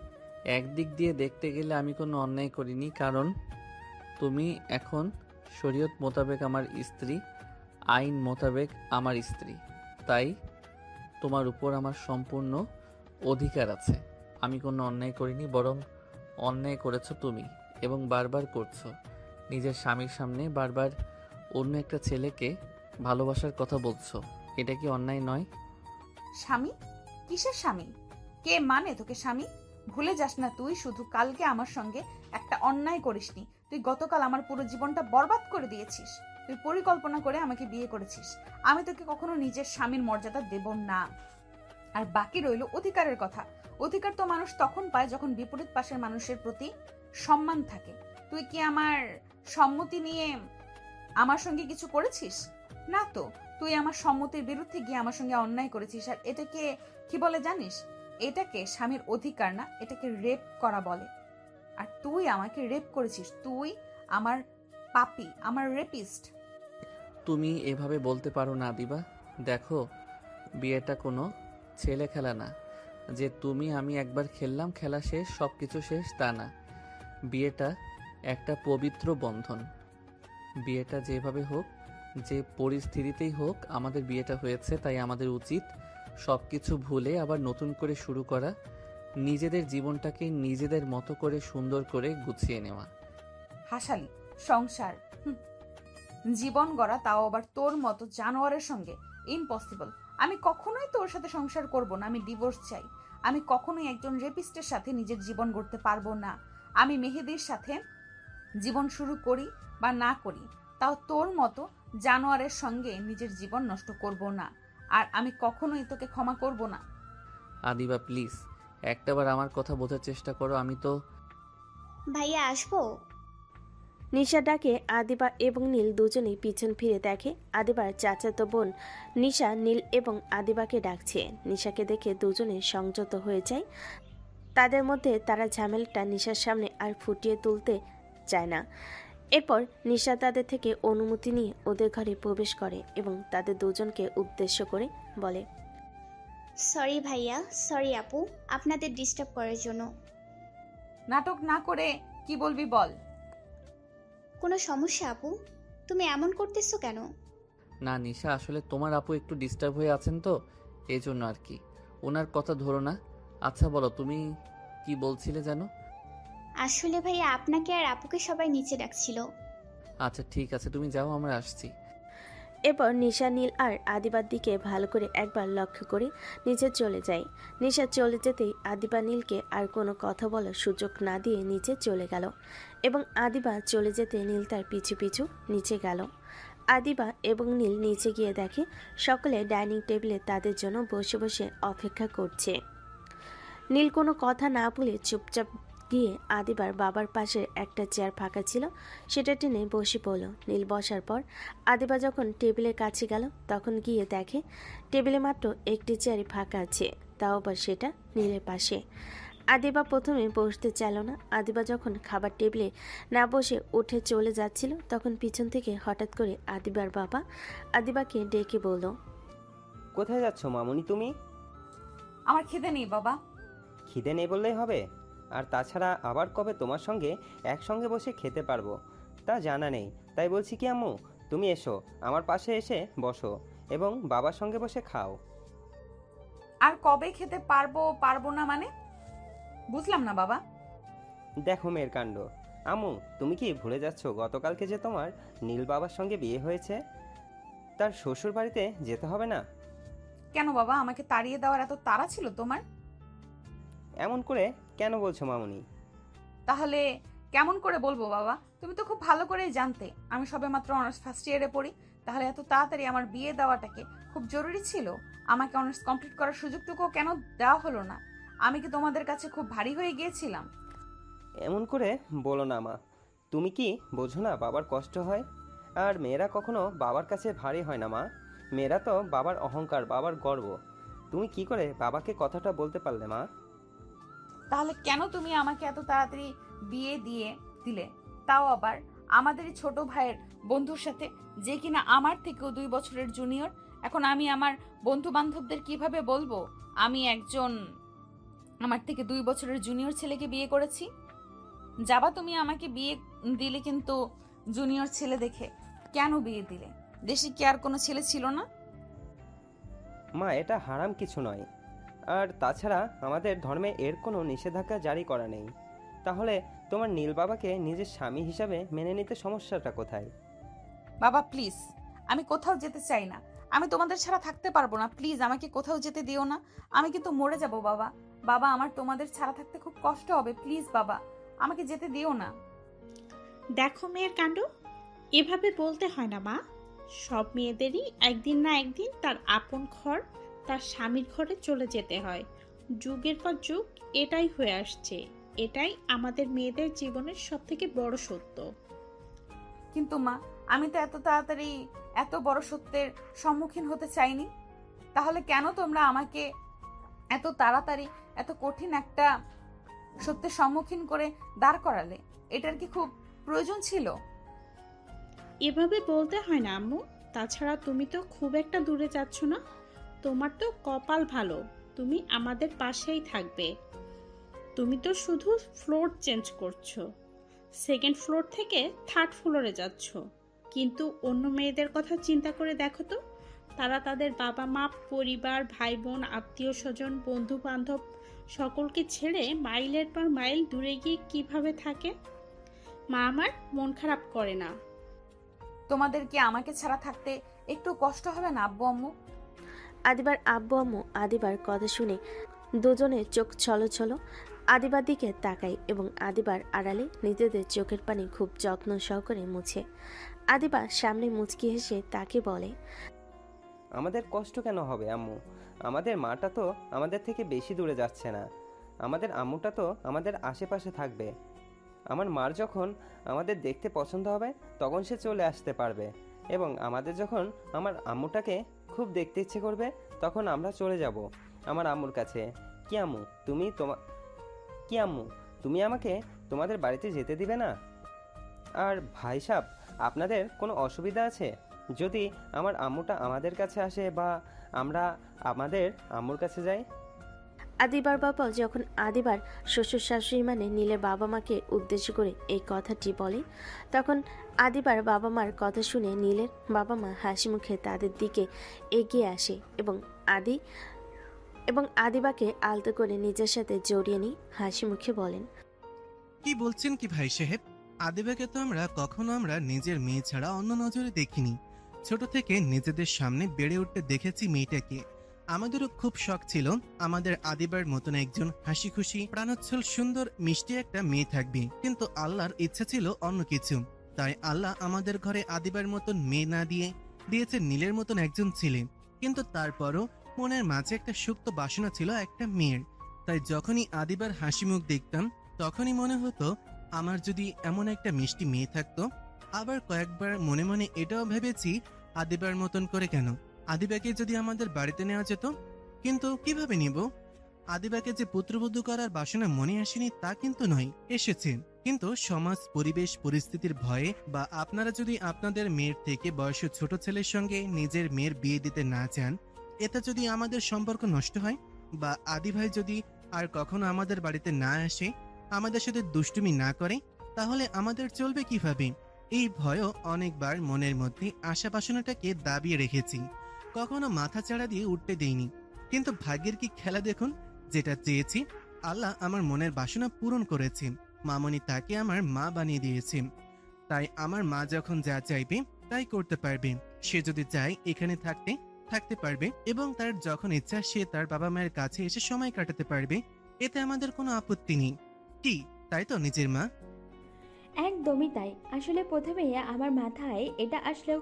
একদিক দিয়ে দেখতে গেলে আমি কোনো অন্যায় করিনি, কারণ তুমি এখন শরীয়ত মোতাবেক আমার স্ত্রী, আইন মোতাবেক আমার স্ত্রী। তাই তোমার উপর আমার সম্পূর্ণ অধিকার আছে। আমি কোনো অন্যায় করিনি, বরং অন্যায় করেছো তুমি, এবং বারবার করছো। নিজের স্বামীর সামনে বারবার অন্য একটা ছেলেকে ভালোবাসার কথা বলছো, এটা কি অন্যায় নয়? স্বামী? কিসের স্বামী? কে মানে তোকে স্বামী? ভুলে যাস না, তুই শুধু কালকে আমার সঙ্গে একটা অন্যায় করিসনি, তুই গতকাল আমার পুরো জীবনটা বরবাদ করে দিয়েছিস। তুই পরিকল্পনা করে আমাকে বিয়ে করেছিস। আমি তোকে কখনো নিজের স্বামীর মর্যাদা দেব না। আর বাকি রইল অধিকারের কথা। অধিকার তো মানুষ তখন পায় যখন বিপরীত পাশের মানুষের প্রতি সম্মান থাকে। তুই কি আমার সম্মতি নিয়ে আমার সঙ্গে কিছু করেছিস? না তো, তুই আমার সম্মতির বিরুদ্ধে গিয়ে আমার সঙ্গে অন্যায় করেছিস। আর এটাকে কি বলে জানিস? এটাকে স্বামীর অধিকার না, এটাকে রেপ করা বলে। আর তুই আমাকে রেপ করেছিস, তুই আমার পাপী, আমার রেপিস্ট। তুমি এভাবে বলতে পারো না দিবা। দেখো, বিয়েটা কোনো ছেলে খেলা না যে তুমি আমি একবার খেললাম, খেলা শেষ, সব কিছু শেষ, তা না। বিয়েটা একটা পবিত্র বন্ধন। বিয়েটা যেভাবে হোক যে পরিস্থিতিতেই হোক আমাদের বিয়েটা হয়েছে, তাই আমাদের উচিত সব কিছু ভুলে আবার নতুন করে শুরু করা, নিজেদের জীবনটাকে নিজেদের মতো করে সুন্দর করে গুছিয়ে নেওয়া। হাসালি, সংসার, জীবন গড়া, তাও আবার তোর মতো জানোয়ারের সঙ্গে, ইম্পসিবল। আমি কখনোই তোর সাথে সংসার করব না, আমি ডিভোর্স চাই। আমি কখনোই একজন রেপিস্টের সাথে নিজের জীবন গড়তে পারবো না। আমি মেহেদির সাথে জীবন শুরু করি বা না করি, তাও তোর মতো জানোয়ারের সঙ্গে নিজের জীবন নষ্ট করব না। আর আমি কখনোই তোকে ক্ষমা করব না। আদিবা প্লিজ একটাবার আমার কথা বোঝার চেষ্টা করো। আমি তো ভাইয়া আসবো? নিশা ডাকে আদিবা এবং নীল দুজনেই পিছন ফিরে দেখে আদিবার চাচাতো বোন নিশা নীল এবং আদিবাকে ডাকছে। নিশাকে দেখে দুজনে সংযত হয়ে যায়। তাদের মধ্যে তারা ঝামেলাটা নিশার সামনে আর ফুটিয়ে তুলতে চায় না। এরপর নিশা তাদের থেকে অনুমতি নিয়ে ওদের ঘরে প্রবেশ করে এবং তাদের দুজনকে উদ্দেশ্য করে বলে, সরি ভাইয়া, সরি আপু, আপনাদের ডিস্টার্ব করার জন্য। নাটক না করে কি বলবি বল। কোনো সমস্যা আপু? তুমি এমন করতেছো কেন? না নিশা, আসলে তোমার আপু একটু ডিস্টার্ব হয়ে আছেন তো, এই জন্য আর কি। ওনার কথা ধরো না। আচ্ছা বলো, তুমি কি বলছিলে জানো? আসলে ভাইয়া আপনাকে আর আপুকে সবাই নিচে ডাকছিল। আচ্ছা ঠিক আছে, তুমি যাও, আমরা আসছি। এরপর নিশা নীল আর আদিবার দিকে ভালো করে একবার লক্ষ্য করে নিচে চলে যায়। নিশা চলে যেতেই আদিবা নীলকে আর কোনো কথা বলার সুযোগ না দিয়ে নিচে চলে গেল এবং আদিবা চলে যেতে নীল তার পিছু পিছু নিচে গেল। আদিবা এবং নীল নিচে গিয়ে দেখে সকলে ডাইনিং টেবিলে তাদের জন্য বসে বসে অপেক্ষা করছে। নীল কোনো কথা না বলে চুপচাপ গিয়ে আদিবার বাবার পাশের একটা চেয়ার ফাঁকা ছিল সেটা টেনে বসে পড়ল। নীল বসার পর আদিবা যখন টেবিলের কাছে গেল তখন গিয়ে দেখে টেবিলে মাত্র একটি চেয়ারই ফাঁকা আছে, তাও আবার সেটা নীলের পাশে। আদিবা প্রথমে বসতে চাইল না। আদিবা যখন খাবার টেবিলে না বসে উঠে চলে যাচ্ছিল তখন পিছন থেকে হঠাৎ করে আদিবার বাবা আদিবাকে ডেকে বলল, কোথায় যাচ্ছ মামুনি তুমি? আমার খিদে নেই বাবা। খিদে নেই বললেই হবে? আর তাছাড়া আবার কবে তোমার সঙ্গে একসঙ্গে বসে খেতে পারবো তা জানা নেই। তাই বলছি কি আম্মু, তুমি এসো, আমার পাশে এসে বসো এবং বাবার সঙ্গে বসে খাও। আর কবে খেতে পারবো পারবো না মানে বুঝলাম না বাবা। দেখো মেয়ের কাণ্ড। আম্মু, তুমি কি ভুলে যাচ্ছ গতকালকে যে তোমার নীল বাবার সঙ্গে বিয়ে হয়েছে? তার শ্বশুর বাড়িতে যেতে হবে না? কেন বাবা, আমাকে তাড়িয়ে দেওয়ার এত তাড়া ছিল তোমার? এমন করে কেন বলছো মামুনি? তাহলে কেমন করে বলবো বাবা? তুমি তো খুব ভালো করেই জানতে আমি সবেমাত্র অনার্স ফার্স্ট ইয়ারে পড়ি। তাহলে এত তাড়াতাড়ি আমার বিয়ে দেওয়াটাকে খুব জরুরি ছিল? আমাকে অনার্স কমপ্লিট করার সুযোগটুকুও কেন দেওয়া হলো না? আমি কি তোমাদের কাছে খুব ভারী হয়ে গিয়েছিলাম? এমন করে বলো না মা। তুমি কি বোঝো না বাবার কষ্ট হয়? আর মেয়েরা কখনো বাবার কাছে ভারী হয় না মা। মেয়েরা তো বাবার অহংকার, বাবার গর্ব। তুমি কি করে বাবাকে কথাটা বলতে পারলে মা? তাহলে কেন তুমি আমাকে এত তাড়াতাড়ি বিয়ে দিয়ে দিলে, তাও আবার আমাদেরই ছোট ভাইয়ের বন্ধুর সাথে, যে কিনা আমার থেকেও 2 বছরের জুনিয়র? এখন আমি আমার বন্ধু বান্ধবদের কিভাবে বলবো আমি একজন আমার থেকে 2 বছরের জুনিয়র ছেলেকে বিয়ে করেছি? যাবা তুমি আমাকে বিয়ে দিলে, কিন্তু জুনিয়র ছেলে দেখে কেন বিয়ে দিলে? দেশে কি আর কোনো ছেলে ছিল না? মা, এটা হারাম কিছু নয়। আর তাছাড়া আমাদের ধর্মে এর কোনো নিষেধাজ্ঞা জারি করা নেই। তাহলে তোমার নীল বাবাকে নিজের স্বামী হিসাবে মেনে নিতে সমস্যাটা কোথায়? বাবা প্লিজ, আমি কোথাও যেতে চাই না। আমি তোমাদের ছাড়া থাকতে পারবো না। প্লিজ আমাকে কোথাও যেতে দিও না। আমি কিন্তু মরে যাব বাবা। বাবা, আমার তোমাদের ছাড়া থাকতে খুব কষ্ট হবে। প্লিজ বাবা, আমাকে যেতে দিও না। দেখো মেয়ের কাণ্ড, এভাবে বলতে হয় না মা। সব মেয়েদেরই একদিন না একদিন তার আপন ঘর, তার স্বামীর ঘরে চলে যেতে হয়। যুগের পর যুগ এটাই হয়ে আসছে। এটাই আমাদের মেয়েদের জীবনের সব থেকে বড় সত্য। কিন্তু মা, আমি তো এত তাড়াতাড়ি এত বড় সত্যের সম্মুখীন হতে চাইনি। তাহলে কেন তোমরা আমাকে এত তাড়াতাড়ি এত কঠিন একটা সত্যের সম্মুখীন করে দাঁড় করালে? এটার কি খুব প্রয়োজন ছিল? এভাবে বলতে হয় না আম্মু। তাছাড়া তুমি তো খুব একটা দূরে যাচ্ছ না। তোমার তো কপাল ভালো, তুমি আমাদের পাশেই থাকবে। তুমি তো শুধু ফ্লোর চেঞ্জ করছো, 2nd ফ্লোর থেকে 3rd ফ্লোরে যাচ্ছ। কিন্তু অন্য মেয়েদের কথা চিন্তা করে দেখো তো, তারা তাদের বাবা মা, পরিবার, ভাই বোন, আত্মীয় স্বজন, বন্ধু বান্ধব সকলকে ছেড়ে মাইলের পর মাইল দূরে গিয়ে কিভাবে থাকে। মা আমার মন খারাপ করে না। তোমাদের কি আমাকে ছাড়া থাকতে একটু কষ্ট হবে না আব্বু আম্মু? আদিবার আব্বু আম্মু আদিবার কথা শুনে দুজনের চোখ ছলছল। আদিবার দিকে তাকায় এবং আদিবার আড়ালে নিজেদের চোখের পানি খুব যত্ন সহকারে মুছে। আদিবা সামনে মুচকি হেসে তাকে বলে, আমাদের কষ্ট কেন হবে আম্মু? আমাদের মাটা তো আমাদের থেকে বেশি দূরে যাচ্ছে না। আমাদের আম্মুটা তো আমাদের আশেপাশে থাকবে। আমার মার যখন আমাদের দেখতে পছন্দ হবে তখন সে চলে আসতে পারবে, এবং আমাদের যখন আমার আম্মুটাকে খুব দেখতে ইচ্ছে করবে তখন আমরা চলে যাব আমার আম্মুর কাছে। কি আম্মু তুমি আমাকে তোমাদের বাড়িতে যেতে দিবে না? আর ভাই সাব, আপনাদের কোনো অসুবিধা আছে যদি আমার আম্মুটা আমাদের কাছে আসে বা আমরা আমাদের আম্মুর কাছে যাই? আদিবার বাবা যখন আদিবার শ্বশুর শাশুড়ি মানে নীলের বাবা মাকে উদ্দেশ্য করে এই কথাটি বলে, তখন আদিবার বাবা মার কথা শুনে নীলের বাবা মা হাসি মুখে তাদের দিকে এগিয়ে আসে এবং আদিবাকে আলতো করে নিজের সাথে জড়িয়ে নিয়ে হাসি মুখে বলেন, কি বলছেন কি ভাই সাহেব? আদিবাকে তো আমরা নিজের মেয়ে ছাড়া অন্য নজরে দেখিনি। ছোট থেকে নিজেদের সামনে বেড়ে উঠতে দেখেছি মেয়েটাকে। আমাদেরও খুব শখ ছিল আমাদের আদিবার মতন একজন হাসি খুশি, প্রাণোচ্ছল, সুন্দর, মিষ্টি একটা মেয়ে থাকবে। কিন্তু আল্লাহর ইচ্ছা ছিল অন্য কিছু। তাই আল্লাহ আমাদের ঘরে আদিবার মতন মেয়ে না দিয়েছে নীলের মতন একজন ছেলে। কিন্তু তারপরও মনের মাঝে একটা সুপ্ত বাসনা ছিল একটা মেয়ের। তাই যখনই আদিবার হাসি মুখ দেখতাম তখনই মনে হতো আমার যদি এমন একটা মিষ্টি মেয়ে থাকতো। আবার কয়েকবার মনে মনে এটাও ভেবেছি, আদিবার মতন করে কেন আদিবাকে যদি আমাদের বাড়িতে নেওয়া যেত। কিন্তু কিভাবে নিব? আদিবাকে যে পুত্রবধূ করার বাসনা মনে আসেনি তা কিন্তু নয়, এসেছে। কিন্তু সমাজ, পরিবেশ, পরিস্থিতির ভয়ে বা আপনারা যদি আপনাদের মেয়ের থেকে বয়সে ছোট ছেলের সঙ্গে নিজের মেয়ের বিয়ে দিতে না চান, এতে যদি আমাদের সম্পর্ক নষ্ট হয় বা আদি ভাই যদি আর কখনো আমাদের বাড়িতে না আসে, আমাদের সাথে দুষ্টুমি না করে, তাহলে আমাদের চলবে কিভাবে? এই ভয়ও অনেকবার মনের মধ্যে আশা বাসনাটাকে দাবিয়ে রেখেছি, কখনো মাথা চাড়া দিয়ে উঠতে দেইনি। কিন্তু ভাগ্যের কি খেলা দেখুন, যেটা চেয়েছি আল্লাহ আমার মনের বাসনা পূরণ করেছে। মামনি তাকে আমার মা বানিয়ে দিয়েছে। তাই আমার মা যখন যা চাইবে তাই করতে পারবে। সে যদি চায় এখানে থাকতে পারবে এবং তার যখন ইচ্ছা সে তার বাবা মায়ের কাছে এসে সময় কাটাতে পারবে। এতে আমাদের কোনো আপত্তি নেই। কি তাই তো নিজের মা? একদমই তাই। আসলে প্রথমে আমার মাথায় এটা আসলেও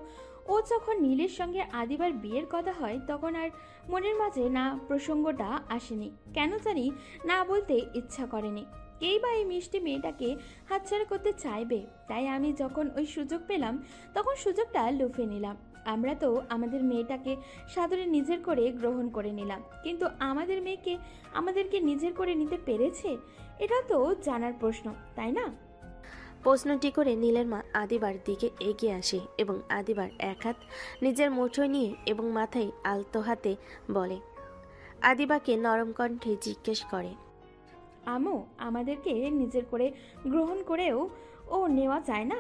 ও যখন নীলের সঙ্গে আদিবার বিয়ের কথা হয় তখন আর মনের মাঝে না প্রসঙ্গটা আসেনি। কেন জানি না বলতে ইচ্ছা করেনি। কেই বা এই মিষ্টি মেয়েটাকে হাতছাড়া করতে চাইবে। তাই আমি যখন ওই সুযোগ পেলাম তখন সুযোগটা লুফে নিলাম। আমরা তো আমাদের মেয়েটাকে সাদরে নিজের করে গ্রহণ করে নিলাম, কিন্তু আমাদের মেয়েকে আমাদেরকে নিজের করে নিতে পেরেছে? এটা তো জানার প্রশ্ন, তাই না? প্রশ্নটি করে নীলের মা আদিবার দিকে এগিয়ে আসে এবং আদিবার এক হাত নিজের মুঠোয় নিয়ে এবং মাথায় আলতো হাতে বলে। আদিবাকে নরম কণ্ঠে জিজ্ঞেস করে, আমো, আমাদেরকে নিজের করে গ্রহণ করেও ও নেওয়া যায় না?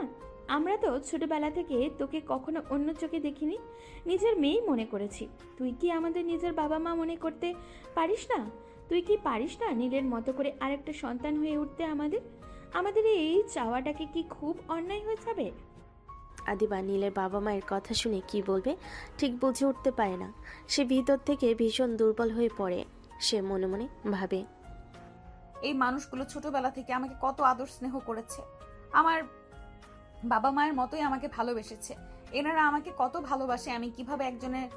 আমরা তো ছোটবেলা থেকে তোকে কখনো অন্য চোখে দেখিনি, নিজের মেয়েই মনে করেছি। তুই কি আমাদের নিজের বাবা মা মনে করতে পারিস না? তুই কি পারিস না নীলের মতো করে আরেকটা সন্তান হয়ে উঠতে? আমাদের এই চাওয়াটাকে কি খুব অন্যায় হয়ে যাবে? আদিবা নীলের বাবা মায়ের কথা শুনে কি বলবে ঠিক বুঝে উঠতে পারে না। সে ভিতর থেকে ভীষণ দুর্বল হয়ে পড়ে। সে মনে মনে ভাবে, এই মানুষগুলো ছোটবেলা থেকে আমাকে কত আদর স্নেহ করেছে, আমার বাবা মায়ের মতোই আমাকে ভালোবেসেছে। এনারা আমাকে কত ভালোবাসে, আমি কিভাবে একজনের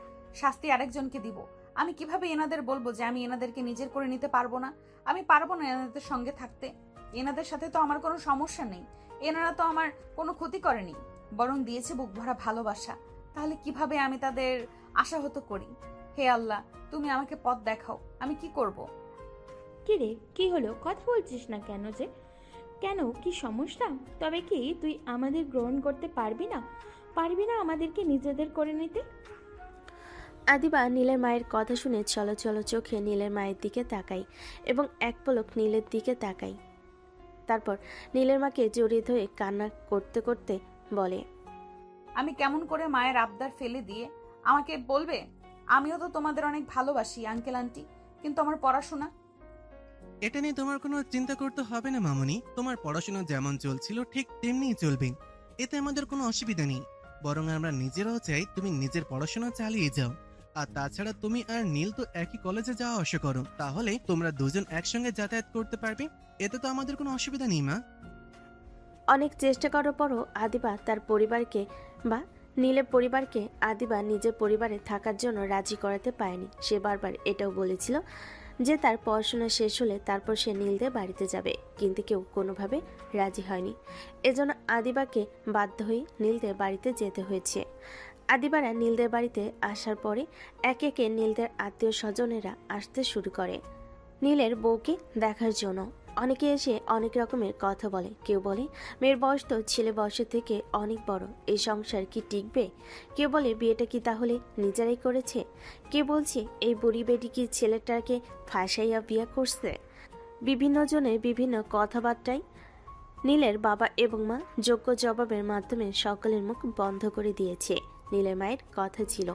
শাস্তি আরেকজনকে দিব? আমি কিভাবে এনাদের বলবো যে আমি এনাদেরকে নিজের করে নিতে পারবো না? আমি পারবো না এনাদের সঙ্গে থাকতে। এনাদের সাথে তো আমার কোনো সমস্যা নেই, এনারা তো আমার কোনো ক্ষতি করেনি, বরং দিয়েছে বুক ভরা ভালোবাসা। তাহলে কিভাবে আমি তাদের আশাহত করি? হে আল্লাহ, তুমি আমাকে পথ দেখাও, আমি কি করব? কি রে, কি হলো? কথা বলছিস না কেন যে? কেন, কি সমস্যা? তবে কি তুই আমাদের গ্রহণ করতে পারবি না আমাদেরকে নিজেদের করে নিতে? আদিবা নীলের মায়ের কথা শুনে চলো চোখে নীলের মায়ের দিকে তাকাই এবং এক পলক নীলের দিকে তাকাই। তারপর নীলের মাকে জড়িয়ে ধরে কান্না করতে করতে বলে, আমি কেমন করে মায়ের আবদার ফেলে দিয়ে আমাকে বলবে? আমিও তো তোমাদের অনেক ভালোবাসি আঙ্কেল আন্টি, কিন্তু আমার পড়াশোনা। এটা নিয়ে তোমার কোনো চিন্তা করতে হবে না মামুনি, তোমার পড়াশোনা যেমন চলছিল ঠিক তেমনিই চলবে, এতে আমাদের কোনো অসুবিধা নেই। বরং আমরা নিজেরাও চাই তুমি নিজের পড়াশোনা চালিয়ে যাও। আর তাছাড়া তুমি আর নীল তো একই কলেজে যাওয়া আসা করো, তাহলে তোমরা দুজন একসঙ্গে যাতায়াত করতে পারবে, এতে তো আমাদের কোনো অসুবিধা নেই মা। অনেক চেষ্টা করার পরও আদিবা তার পরিবারকে বা নীলের পরিবারকে আদিবা নিজের পরিবারে থাকার জন্য রাজি করাতে পারেনি। সে বারবার এটাও বলেছিল যে তার পড়াশোনা শেষ হলে তারপর সে নীলদের বাড়িতে যাবে, কিন্তু কেউ কোনোভাবে রাজি হয়নি। এজন্য আদিবাকে বাধ্য হয়ে নীলদের বাড়িতে যেতে হয়েছে। আদিবারা নীলদের বাড়িতে আসার পরে একে একে নীলদের আত্মীয় স্বজনেরা আসতে শুরু করে নীলের বউকে দেখার জন্য। অনেকে এসে অনেক রকমের কথা বলে। কেউ বলে মেয়ের বয়স তো ছেলে বয়সের থেকে অনেক বড়, এই সংসার কি টিকবে? কেউ বলে বিয়েটা কি তাহলে নিজেরাই করেছে? কেউ বলছে এই বুড়ি বেটি কি ছেলেটাকে ফাঁসাইয়া বিয়ে করছে? বিভিন্ন জনের বিভিন্ন কথাবার্তায় নীলের বাবা এবং মা যোগ্য জবাবের মাধ্যমে সকলের মুখ বন্ধ করে দিয়েছে। নীলের মায়ের কথা ছিল,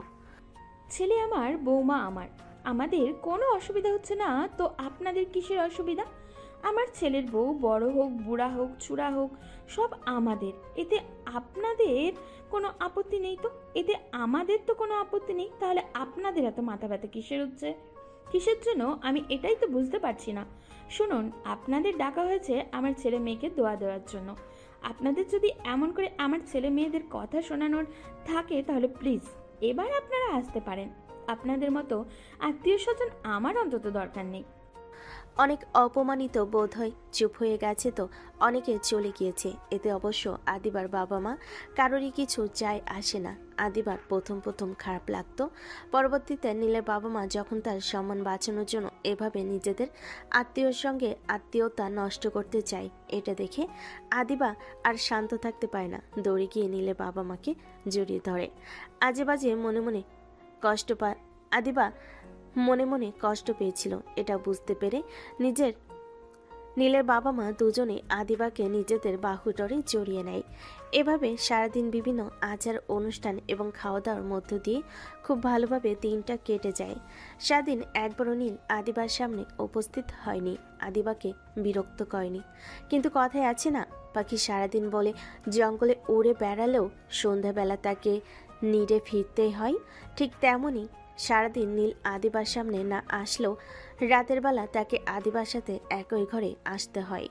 ছেলে আমার, বৌমা আমার, আমাদের কোনো অসুবিধা হচ্ছে না, তো আপনাদের কিসের অসুবিধা? আমার ছেলের বউ বড় হোক, বুড়া হোক, চূড়া হোক, সব আমাদের, এতে আপনাদের কোনো আপত্তি নেই তো? এতে আমাদের তো কোনো আপত্তি নেই, তাহলে আপনাদের এত মাথা ব্যথা কিসের হচ্ছে? কিসের জন্য আমি এটাই তো বুঝতে পারছি না। শুনুন, আপনাদের ডাকা হয়েছে আমার ছেলে মেয়েকে দোয়া দেওয়ার জন্য। আপনাদের যদি এমন করে আমার ছেলে মেয়েদের কথা শোনানোর থাকে তাহলে প্লিজ এবার আপনারা আসতে পারেন। আপনাদের মতো আত্মীয় স্বজন আমার অন্তত দরকার নেই। অনেক অপমানিত বোধ হয়। চুপ হয়ে গেছে তো অনেকে চলে গিয়েছে। এতে অবশ্য আদিবার বাবা মা কারোরই কিছু যায় আসে না। আদিবার প্রথম প্রথম খারাপ লাগতো, পরবর্তীতে নীলের বাবা মা যখন তার সম্মান বাঁচানোর জন্য এভাবে নিজেদের আত্মীয়র সঙ্গে আত্মীয়তা নষ্ট করতে চায়, এটা দেখে আদিবা আর শান্ত থাকতে পারে না। দৌড়ে গিয়ে নীলের বাবা মাকে জড়িয়ে ধরে। আজে বাজে মনে মনে কষ্ট পায় আদিবা, মনে মনে কষ্ট পেয়েছিল। এটা বুঝতে পেরে নীলের বাবা মা দুজনে আদিবাকে নিজেদের বাহুডরে জড়িয়ে নেয়। এভাবে সারাদিন বিভিন্ন আচার অনুষ্ঠান এবং খাওয়া দাওয়ার মধ্য দিয়ে খুব ভালোভাবে দিনটা কেটে যায়। সারাদিন একবারও নীল আদিবার সামনে উপস্থিত হয়নি, আদিবাকে বিরক্ত করেনি। কিন্তু কথায় আছে না, পাখি সারাদিন বলে জঙ্গলে উড়ে বেড়ালেও সন্ধ্যাবেলা তাকে নিড়ে ফিরতে হয়, ঠিক তেমনই সারাদিন নীল আদিবার সামনে না আসলেও রাতের বেলা তাকে আদিবার সাথে একই ঘরে আসতে হয়।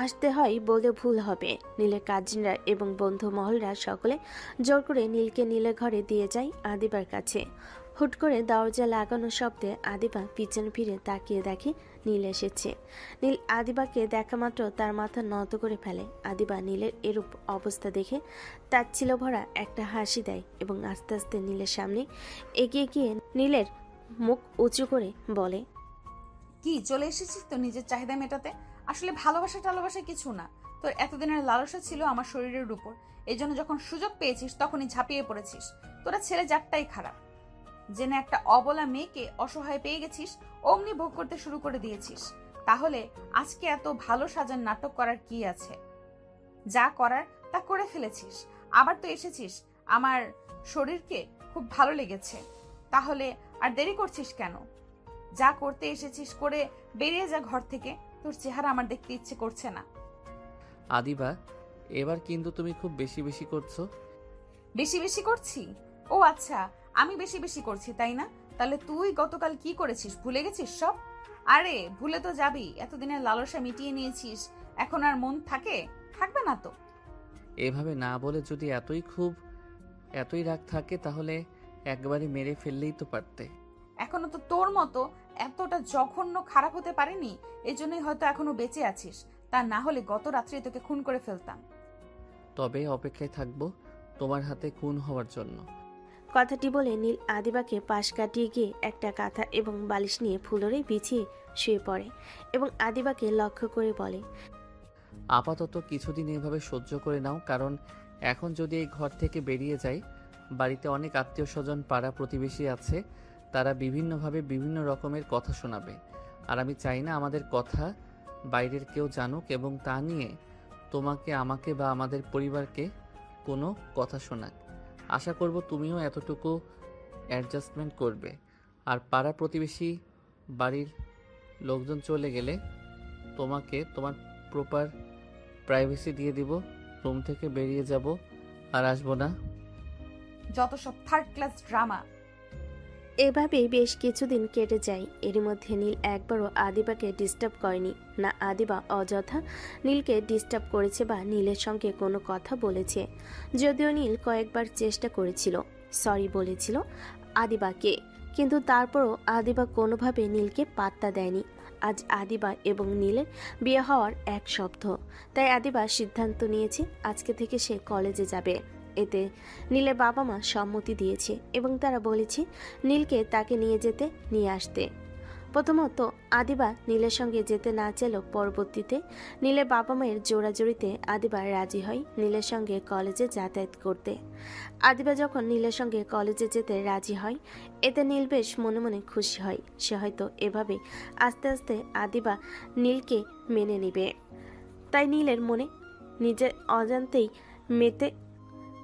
আসতে হয় বললে ভুল হবে। নীলের কাজিনরা এবং বন্ধু মহলরা সকলে জোর করে নীলকে নীলের ঘরে দিয়ে যায় আদিবার কাছে। হুট করে দরজা লাগানো শব্দে আদিবা পিছনে ফিরে তাকিয়ে দেখে নীল এসেছে। নীল আদিবাকে দেখা মাত্র তার মাথা নত করে ফেলে। আদিবা নীলের এরূপ অবস্থা দেখে তাচ্ছিল্য ভরা একটা হাসি দেয় এবং আস্তে আস্তে নীলের সামনে এগিয়ে গিয়ে নীলের মুখ উঁচু করে বলে, কি চলে এসেছিস তো নিজের চাহিদা মেটাতে? আসলে ভালোবাসা টালোবাসা কিছু না, তোর এতদিনের লালসা ছিল আমার শরীরের উপর, এই জন্য যখন সুযোগ পেয়েছিস তখনই ঝাঁপিয়ে পড়েছিস। তোরা ছেলে জাতটাই খারাপ, জেনে একটা অবলা মেয়েকে অসহায় পেয়ে গেছিস, অমনি ভোগ করতে শুরু করে দিয়েছিস। তাহলে আজকে এত ভালো সাজার নাটক করার কি আছে? যা করার তা করে ফেলেছিস, আবার তো এসেছিস আমার শরীরকে খুব ভালো লেগেছে, তাহলে আর দেরি করছিস কেন? যা করতে এসেছিস করে বেরিয়ে যা ঘর থেকে, তোর চেহারা আমার দেখতে ইচ্ছে করছে না। আদিবা, এবার কিন্তু তুমি খুব বেশি বেশি করছো। বেশি বেশি করছি? ও আচ্ছা, আমি বেশি বেশি করছি তাই না? তাহলে তুই গতকাল কি করেছিস ভুলে গেছিস সব? আরে ভুলে তো যাবি, এতদিনের লালসা মিটিয়ে নিয়েছিস, এখন আর মন থাকবে না তো। এভাবে না বলে যদি এতই রাগ থাকে তাহলে একবারে মেরে ফেললেই তো পারতে। এখনো তো তোর মতো এতটা জঘন্য খারাপ হতে পারেনি, এই জন্যই হয়তো এখনো বেঁচে আছিস, তা না হলে গত রাত্রে তোকে খুন করে ফেলতাম। তবে অপেক্ষায় থাকবো তোমার হাতে খুন হওয়ার জন্য। কথাটি বলে নীল আদিবাকে পাশ কাটিয়ে গিয়ে একটা কাঁথা এবং বালিশ নিয়ে ফুলরে বিছিয়ে শুয়ে পড়ে এবং আদিবাকে লক্ষ্য করে বলে, আপাতত কিছুদিন এভাবে সহ্য করে নাও, কারণ এখন যদি এই ঘর থেকে বেরিয়ে যাই, বাড়িতে অনেক আত্মীয় স্বজন পাড়া প্রতিবেশী আছে, তারা বিভিন্নভাবে বিভিন্ন রকমের কথা শোনাবে। আর আমি চাই না আমাদের কথা বাইরের কেউ জানুক এবং তা নিয়ে তোমাকে, আমাকে বা আমাদের পরিবারকে কোনো কথা শোনাক। আশা করব তুমিও এতটুকু অ্যাডজাস্টমেন্ট করবে। আর পাড়া প্রতিবেশী বাড়ির লোকজন চলে গেলে তোমাকে তোমার প্রপার প্রাইভেসি দিয়ে দিব। রুম থেকে বেরিয়ে যাব আর আসবো না। যত সব থার্ড ক্লাস ড্রামা। এভাবেই বেশ কিছুদিন কেটে যায়। এরই মধ্যে নীল একবারও আদিবাকে ডিস্টার্ব করেনি। না আদিবা অযথা নীলকে ডিস্টার্ব করেছে বা নীলের সঙ্গে কোনো কথা বলেছে। যদিও নীল কয়েকবার চেষ্টা করেছিল, সরি বলেছিল আদিবাকে, কিন্তু তারপরও আদিবা কোনোভাবে নীলকে পাত্তা দেয়নি। আজ আদিবা এবং নীলের বিয়ে হওয়ার 1 সপ্তাহ, তাই আদিবা সিদ্ধান্ত নিয়েছে আজকে থেকে সে কলেজে যাবে। এতে নীলের বাবা মা সম্মতি দিয়েছে এবং তারা বলেছে নীলকে তাকে নিয়ে আসতে। প্রথমত আদিবা নীলের সঙ্গে যেতে না চাইলেও পরবর্তীতে নীলের বাবা মায়ের জোড়াজোড়িতে আদিবা রাজি হয় নীলের সঙ্গে কলেজে যাতায়াত করতে। আদিবা যখন নীলের সঙ্গে কলেজে যেতে রাজি হয়, এতে নীল বেশ মনে মনে খুশি হয়। সে হয়তো এভাবে আস্তে আস্তে আদিবা নীলকে মেনে নেবে। তাই নীলের মনে নিজের অজান্তেই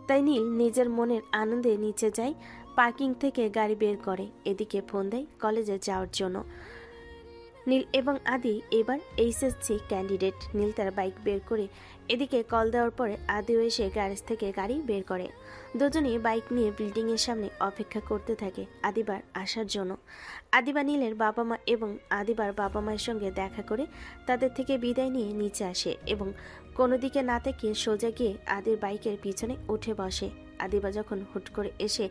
তাই নীল নিজের মনের আনন্দে নিচে যায়, পার্কিং থেকে গাড়ি বের করে, এদিকে ফোন দেয় কলেজে যাওয়ার জন্য। নীল এবং আদি এবার এইচএসসি ক্যান্ডিডেট। নীল তার বাইক বের করে এদিকে কল দেওয়ার পরে আদিও এসে গ্যারেজ থেকে গাড়ি বের করে। দুজনেই বাইক নিয়ে বিল্ডিংয়ের সামনে অপেক্ষা করতে থাকে আদিবার আসার জন্য। আদিবা নীলের বাবা মা এবং আদিবার বাবা মায়ের সঙ্গে দেখা করে তাদের থেকে বিদায় নিয়ে নিচে আসে এবং কোনো দিকে না থেকে সোজা গিয়ে আদির বাইকের পিছনে উঠে বসে। আদিবা যখন হুট করে এসে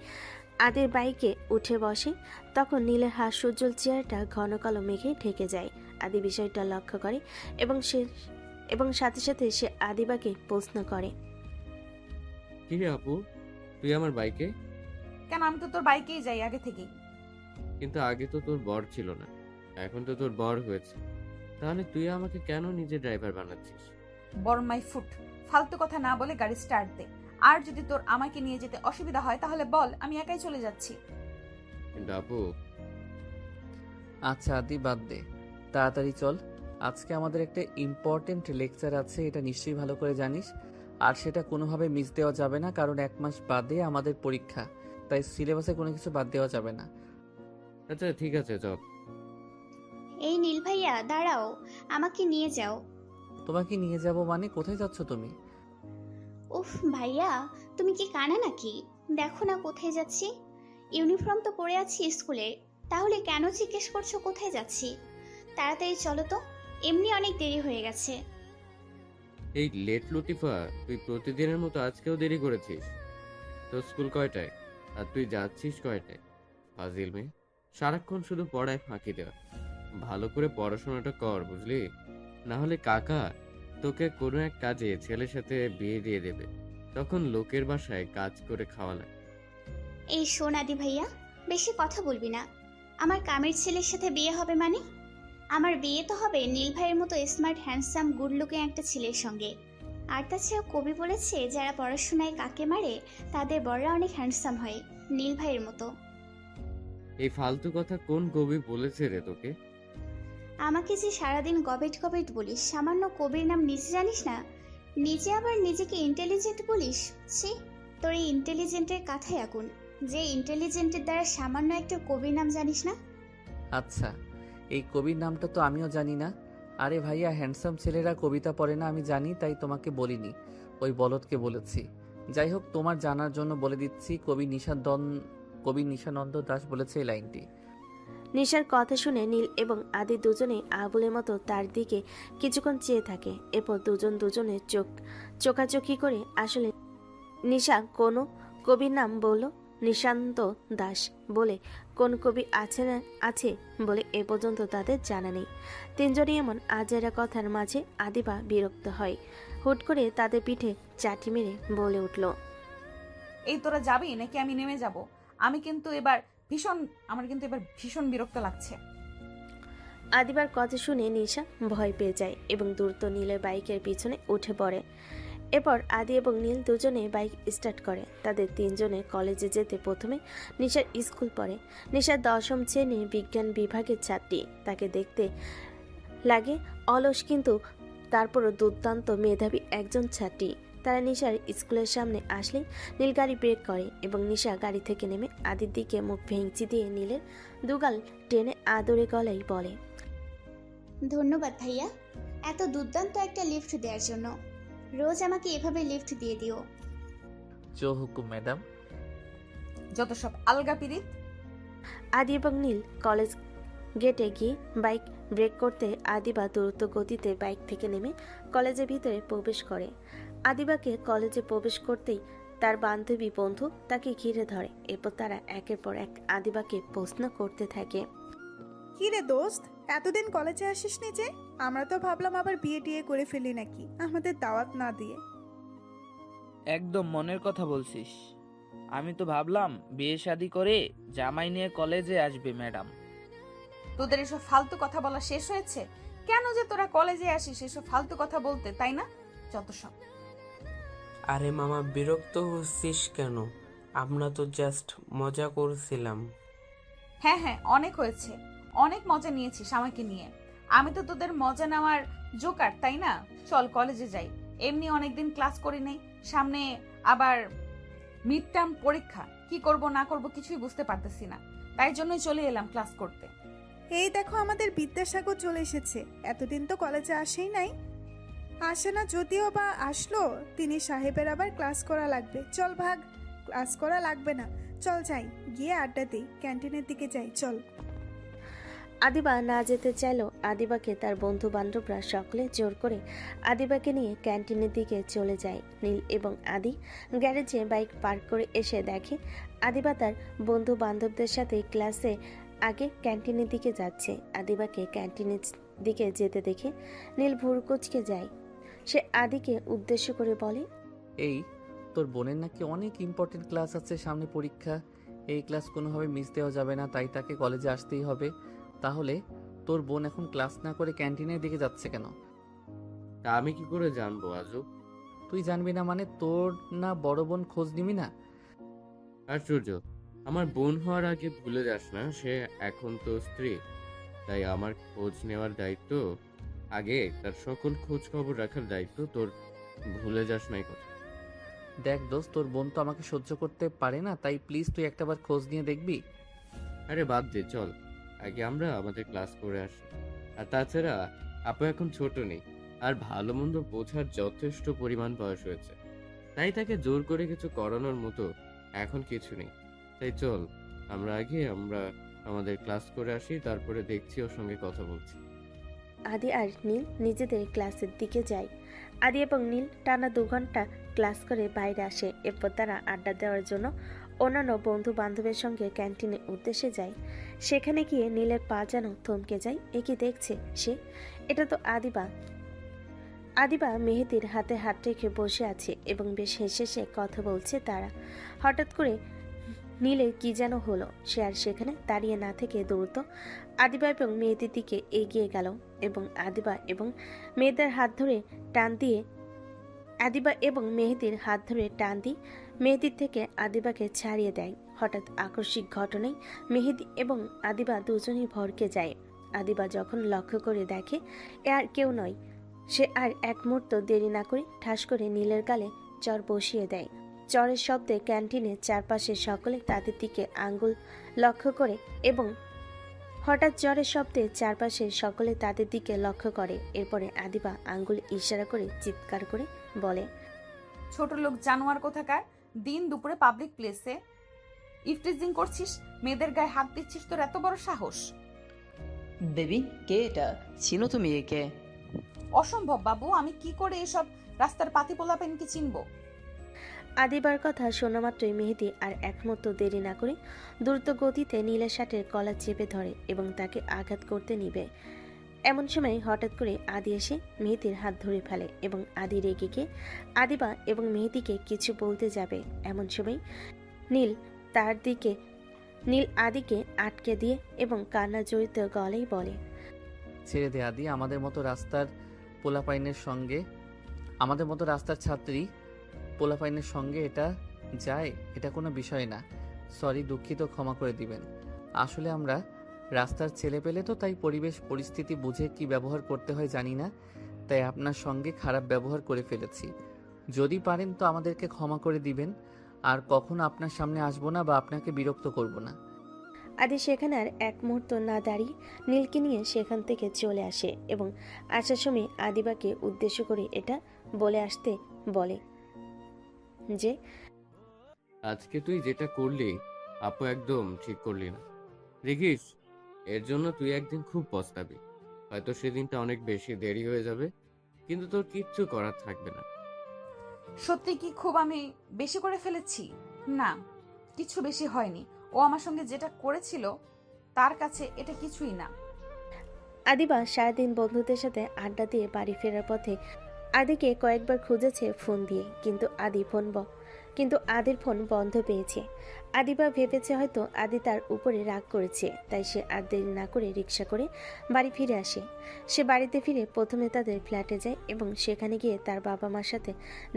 আদির বাইকে উঠে বসে, তখন নীলের হাস্যোজ্জ্বল চেহারাটা ঘন কালো মেঘে ঢেকে যায়। আদি বিষয়টা লক্ষ্য করে এবং সাথে সাথে সে আদিবাকে প্রশ্ন করে, কি রে আপু, তুই আমার বাইকে? কেন, আমি তো তোর বাইকেই যাই আগে থেকেই। কিন্তু আগে তো তোর বর ছিল না, এখন তো তোর বর হয়েছে, তাহলে তুই আমাকে কেন নিজে ড্রাইভার বানাচ্ছিস? Born my foot. ফালতু কথা না বলে গাড়ি স্টার্ট দে। আর যদি তোর আমাকে নিয়ে যেতে অসুবিধা হয় তাহলে বল, আমি একাই চলে যাচ্ছি। কিন্তু আপু। আচ্ছা আদি, বাদ দে, তাড়াতাড়ি চল। আজকে আমাদের একটা ইম্পর্টেন্ট লেকচার আছে, এটা নিশ্চয়ই ভালো করে জানিস। আর সেটা কোনোভাবে মিস দেওয়া যাবে না, কারণ 1 মাস বাদে আমাদের পরীক্ষা, তাই সিলেবাসে কোনো কিছু বাদ দেওয়া যাবে না। আচ্ছা ঠিক আছে, চল। এই নীল ভাইয়া দাঁড়াও, আমাকে নিয়ে যাও। তোমাকে নিয়ে যাব মানে? কোথায় যাচ্ছ তুমি? উফ ভাইয়া, তুমি কি কানা নাকি? দেখো না কোথায় যাচ্ছি। ইউনিফর্ম তো পরে আছি স্কুলে, তাহলে কেন জিজ্ঞেস করছো কোথায় যাচ্ছি? তাড়াতাড়ি চলো তো, এমনি অনেক দেরি হয়ে গেছে। এই লেট লুটিফা, তুই প্রতিদিনের মতো আজকেও দেরি করেছিস। তোর স্কুল কয়টায় আর তুই যাচ্ছিস কয়টায়? ফাজিল মেয়ে, সারাক্ষণ শুধু পড়ায় ফাঁকি দেওয়া। ভালো করে পড়াশোনাটা কর, বুঝলি? না হলে কাকা তোকে কোনো এক কাজে ছেলের সাথে বিয়ে দিয়ে দেবে, তখন লোকের বাসায় কাজ করে খাওয়া লাগে। এই শোন আদি ভাইয়া, বেশি কথা বলবি না। আমার কামের ছেলের সাথে বিয়ে হবে মানে? আমার বিয়ে তো হবে নীল ভাইয়ের মতো স্মার্ট হ্যান্ডসাম গুড লুকিং একটা ছেলের সঙ্গে। আর তাছাড়া কবি বলেছে যারা পড়াশোনায় কাকে মারে তাদের বড়রা অনেক হ্যান্ডসাম হয়, নীল ভাইয়ের মতো। এই ফালতু কথা কোন কবি বলেছে রে তোকে? আমাকে যে সারাদিন গবেট গবেট বলিস, সামান্য কবির নাম নিজে জানিস না? নিজে আবার নিজেকে ইন্টেলিজেন্ট বলিস? ছি, তোর এই ইন্টেলিজেন্টের কথাই আগুন, যে ইন্টেলিজেন্টের দ্বারা সামান্য একটা কবির নাম জানিস না। আচ্ছা, এই কবির নামটা তো আমিও জানি না। আরে ভাইয়া, হ্যান্ডসাম ছেলেরা কবিতা পড়ে না আমি জানি, তাই তোমাকে বলিনি, ওই বলদকে বলেছি। যাই হোক, তোমার জানার জন্য বলে দিচ্ছি, কবি নিশানন্দ দাস বলেছে এই লাইনটি। নিশার কথা শুনে নীল এবং আদি দুজনেই আবুলের মতো তার দিকে কিছুক্ষণ চেয়ে থাকে। এরপর দুজনের চোখাচোখি করে আসলে নিশা কোনো কবির নাম বলল নিশান্ত দাস বলে কোন কবি আছে বলে এ পর্যন্ত তাদের জানা নেই। তিনজনই এমন আজেরা কথার মাঝে আদিবা বিরক্ত হয়। হুট করে তাদের পিঠে চাটি মেরে বলে উঠল, এই তোরা যাবি নাকি আমি নেমে যাব? আমার কিন্তু এবার ভীষণ বিরক্ত লাগছে। আদিবার কথা শুনে নিশা ভয় পেয়ে যায় এবং দ্রুত নীলের বাইকের পিছনে উঠে পড়ে। এরপর আদি এবং নীল দুজনে বাইক স্টার্ট করে। তাদের তিনজনের কলেজে যেতে প্রথমে নিশার স্কুল পড়ে। নিশার 10ম শ্রেণীর বিজ্ঞান বিভাগের ছাত্রী। তাকে দেখতে লাগে অলস, কিন্তু তারপরও দুর্দান্ত মেধাবী একজন ছাত্রী। তারা নিশার স্কুলের সামনে আসলেই নীল গাড়ি ব্রেক করে এবং নিশা গাড়ি থেকে নেমে আদির দিকে মুখ ভেঙচি দিয়ে নীলের দুগাল টেনে আদরে গলায় বলে, ধন্যবাদ ভাইয়া, এত দুর্দান্ত একটা লিফট দেওয়ার জন্য। রোজ আমাকে এভাবে লিফট দিয়ে দিও। জো হুকুম ম্যাডাম। যত সব আলগা পিরিত। আদি এবং নীল কলেজ গেটে গিয়ে বাইক ব্রেক করতে আদিবা দ্রুত গতিতে বাইক থেকে নেমে কলেজের ভিতরে প্রবেশ করে। আদিবাকে কলেজে প্রবেশ করতেই তার বান্ধবী বন্ধু তাকে ঘিরে ধরে। এরপর তারা একের পর এক আদিবাকে প্রশ্ন করতে থাকে। কি রে দোস্ত, এতদিন কলেজে আসিসনি যে? আমরা তো ভাবলাম আবার বিয়ে টিয়ে করে ফেলি নাকি, আমাদের দাওয়াত না দিয়ে। একদম মনের কথা বলছিস। আমি তো ভাবলাম বিয়ে শাদি করে জামাই নিয়ে কলেজে আসবে ম্যাডাম। তোদের এসব ফালতু কথা বলা শেষ হয়েছে? কেন যে তোরা কলেজে আসিস এসব ফালতু কথা বলতে, তাই না? যত সব। আরে মামা, বিরক্ত হচ্ছিস কেন? আমরা তো জাস্ট মজা করছিলাম। হ্যাঁ হ্যাঁ, অনেক হয়েছে, অনেক মজা নিয়েছিস আমাকে নিয়ে। আমি তো তোদের মজা নেওয়ার জোকার, তাই না? চল কলেজে যাই, এমনি অনেকদিন ক্লাস করি নাই, সামনে আবার মিড টার্ম পরীক্ষা, কি করব না করব কিছুই বুঝতে পারতেছি না, তাই জন্যই চলে এলাম ক্লাস করতে। এই দেখো, আমাদের বিদ্যাসাগর চলে এসেছে। এতদিন তো কলেজে আসেই নাই। আসে না, যদিও বা আসলো, তিনি সাহেবের আবার ক্লাস করা লাগবে। চল ভাগ, ক্লাস করা লাগবে না, চল যাই, গিয়ে আড্ডা দিই, ক্যান্টিনের দিকে যাই, চল। আদিবা না যেতে চাইলেও আদিবাকে তার বন্ধু বান্ধবরা সকলে জোর করে আদিবাকে নিয়ে ক্যান্টিনের দিকে চলে যায়। নীল এবং আদি গ্যারেজে বাইক পার্ক করে এসে দেখে আদিবা তার বন্ধু বান্ধবদের সাথে ক্লাসে আগে ক্যান্টিনের দিকে যাচ্ছে। আদিবাকে ক্যান্টিনের দিকে যেতে দেখে নীল ভুরু কুঁচকে যায়। সে আদিকে উদ্দেশ্য করে বলে, এই তোর বোনের নাকি অনেক ইম্পর্টেন্ট ক্লাস আছে সামনে, পরীক্ষা। এই ক্লাস কোনোভাবে মিস দেওয়া যাবে না, তাই তাকে কলেজে আসতেই হবে। তাহলে তোর বোন এখন ক্লাস না করে ক্যান্টিনের দিকে যাচ্ছে কেন? তা আমি কি করে জানবো আজব? তুই জানবি না মানে? তোর না বড় বোন খোঁজ নিবি না? আশ্চর্য, আমার বোন হওয়ার আগে ভুলে যাস না, সে এখন তো স্ত্রী, তাই আমার খোঁজ নেওয়ার দায়িত্ব, আগে তার সকল খোঁজ খবর রাখার দায়িত্ব তোর, ভুলে যাস নাই কথা। দেখ দোস্ত, তোর বোন তো আমাকে সহ্য করতে পারে না, তাই প্লিজ তুই একটাবার খোঁজ নিয়ে দেখবি। আরে বাদ দে, চল আগে আমরা আমাদের ক্লাস করে আসি। আর তাছাড়া আপু এখন ছোট নেই, আর ভালো মন্দ বোঝার যথেষ্ট পরিমাণ বয়স হয়েছে, তাই তাকে জোর করে কিছু করানোর মতো এখন কিছু নেই। তাই চল আমরা আমাদের ক্লাস করে আসি, তারপরে দেখছি ওর সঙ্গে কথা বলছি। আদি আর নীল নিজেদের ক্লাসের দিকে যায়। আদি এবং নীল টানা 2 ঘন্টা ক্লাস করে বাইরে আসে। এরপর তারা আড্ডা দেওয়ার জন্য অন্যান্য বন্ধু বান্ধবের সঙ্গে ক্যান্টিনের উদ্দেশ্যে যায়। সেখানে গিয়ে নীলের পা যেন থমকে যায়। একে দেখছে সে, এটা তো আদিবা। আদিবা মেহেদির হাতে হাত রেখে বসে আছে এবং বেশ হেসে হেসে কথা বলছে তারা। হঠাৎ করে নীলের কি যেন হলো, সে আর সেখানে দাঁড়িয়ে না থেকে দ্রুত আদিবা এবং মেহেদির দিকে এগিয়ে গেল এবং আদিবা এবং মেহেদির হাত ধরে টান দিয়ে মেহেদির থেকে আদিবাকে ছাড়িয়ে দেয়। হঠাৎ আকস্মিক ঘটনায় মেহেদি এবং আদিবা দুজনেই ভড়কে যায়। আদিবা যখন লক্ষ্য করে দেখে এ আর কেউ নয়, সে আর এক মুহূর্ত দেরি না করে ঠাস করে নীলের গালে চর বসিয়ে দেয়। চরের শব্দে ক্যান্টিনের চারপাশে সকলে তাদের দিকে আঙ্গুল লক্ষ্য করে এবং এরপরে আদিবা আঙ্গুল ইশারা করে চিৎকার করে বলে, ছোট লোক জানোয়ার কোথাকার, দিন দুপুরে পাবলিক প্লেসে ইফটিজিং করছিস, মেয়েদের গায়ে হাত দিচ্ছিস, তোর এত বড় সাহস? বেবি, কে এটা? চিনো তুমি একে? অসম্ভব বাবু, আমি কি করে এসব রাস্তার পাতি পোলাপেনকে চিনবো? আদিবার কথা শোনা মাত্রই মেহেদি আর এক মুহূর্ত দেরি না করে দ্রুত গতিতে নীলের শার্টের কলার চেপে ধরে এবং তাকে আঘাত করতে নিবে। এমন সময় হঠাৎ করে আদি এসে মেহেদির হাত ধরে ফেলে এবং আদি রেগে গিয়ে আদিবা এবং মেহেদিকে কিছু বলতে যাবে। এমন সময় নীল আদিকে আটকে দিয়ে এবং কান্না জড়িত গলায় বলে, ছেড়ে দে আদি, আমাদের মতো রাস্তার ছাত্রী পোলাপাইনের সঙ্গে এটা যায়, এটা কোনো বিষয় না। সরি, দুঃখিত, ক্ষমা করে দিবেন। আসলে আমরা রাস্তার ছেলে পেলে তো, তাই পরিবেশ পরিস্থিতি বুঝে কি ব্যবহার করতে হয় জানি না, তাই আপনার সঙ্গে খারাপ ব্যবহার করে ফেলেছি। যদি পারেন তো আমাদেরকে ক্ষমা করে দিবেন, আর কখনো আপনার সামনে আসবো না বা আপনাকে বিরক্ত করব না। আদি সেখানে আর এক মুহূর্ত না দাঁড়িয়ে নীলকে নিয়ে সেখান থেকে চলে আসে এবং আসার সময় আদিবাকে উদ্দেশ্য করে এটা বলে আসতে বলে যে, আজকে তুই যেটা করলি আপু একদম ঠিক করলি না। দেখিস, এর জন্য তুই একদিন খুব পস্তাবি। হয়তো সেদিনটা অনেক বেশি দেরি হয়ে যাবে, কিন্তু তোর কিচ্ছু করার থাকবে না। সত্যি কি খুব আমি বেশি করে ফেলেছি? না, কিছু বেশি হয়নি। ও আমার সঙ্গে যেটা করেছিল তার কাছে এটা কিছুই না। আদিবা সারাদিন বন্ধুদের সাথে আড্ডা দিয়ে বাড়ি ফেরার পথে আদিকে কয়েকবার খুঁজেছে ফোন দিয়ে, কিন্তু আদির ফোন বন্ধ পেয়েছে। আদিবা ভেবেছে হয়তো আদি তার উপরে রাগ করেছে, তাই সে আর দেরি না করে রিক্সা করে বাড়ি ফিরে আসে। সে বাড়িতে ফিরে প্রথমে তাদের ফ্ল্যাটে যায় এবং সেখানে গিয়ে তার বাবা মার সাথে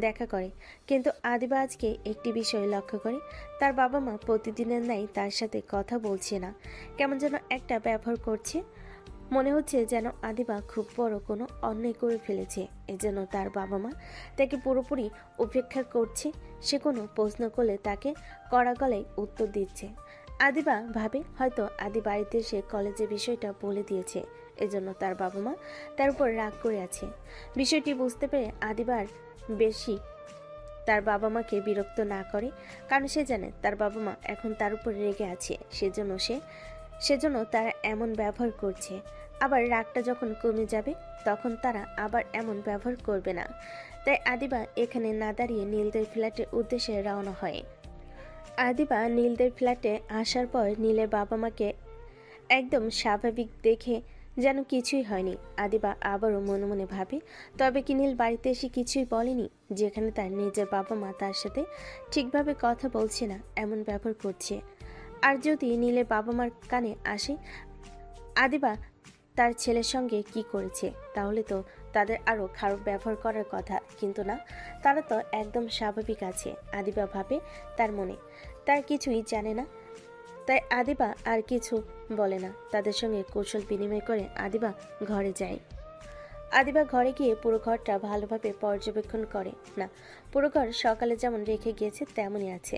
দেখা করে। কিন্তু আদিবা আজকে একটি বিষয় লক্ষ্য করে, তার বাবা মা প্রতিদিনের ন্যায় তার সাথে কথা বলছে না, কেমন যেন একটা ব্যবহার করছে। মনে হচ্ছে যেন আদিবা খুব বড় কোনো অন্যায় করে ফেলেছে, এজন্য তার বাবা মা তাকে পুরোপুরি উপেক্ষা করছে। সে কোনো প্রশ্ন করলে তাকে কড়া গলায় উত্তর দিচ্ছে। আদিবা ভাবে হয়তো আদি বাড়িতে এসে কলেজে বিষয়টা বলে দিয়েছে, এজন্য তার বাবা মা তার উপর রাগ করে আছে। বিষয়টি বুঝতে পেরে আদিবার বেশি তার বাবা মাকে বিরক্ত না করে, কারণ সে জানে তার বাবা মা এখন তার উপর রেগে আছে, সেজন্য তারা এমন ব্যবহার করছে। আবার রাগটা যখন কমে যাবে তখন তারা আবার এমন ব্যবহার করবে না। তাই আদিবা এখানে না দাঁড়িয়ে নীলদের ফ্ল্যাটের উদ্দেশ্যে রওনা হয়। আদিবা নীলদের ফ্ল্যাটে আসার পর নীলের বাবা মাকে একদম স্বাভাবিক দেখে যেন কিছুই হয়নি। আদিবা আবারও মনে মনে ভাবে, তবে কি নীল বাড়িতে এসে কিছুই বলেনি, যেখানে তার নিজের বাবা মা তার সাথে ঠিকভাবে কথা বলছে না, এমন ব্যবহার করছে। আর যদি নীলের বাবা মার কানে আসে আদিবা তার ছেলের সঙ্গে কি করেছে, তাহলে তো তাদের আরও খারাপ ব্যবহার করার কথা, কিন্তু না, তারা তো একদম স্বাভাবিক আছে। আদিবা ভাবে তার মনে তার কিছুই জানে না, তাই আদিবা আর কিছু বলে না। তাদের সঙ্গে কৌশল বিনিময় করে আদিবা ঘরে যায়। আদিবা ঘরে গিয়ে পুরো ঘরটা ভালোভাবে পর্যবেক্ষণ করে। না, পুরো ঘর সকালে যেমন রেখে গিয়েছে তেমনই আছে,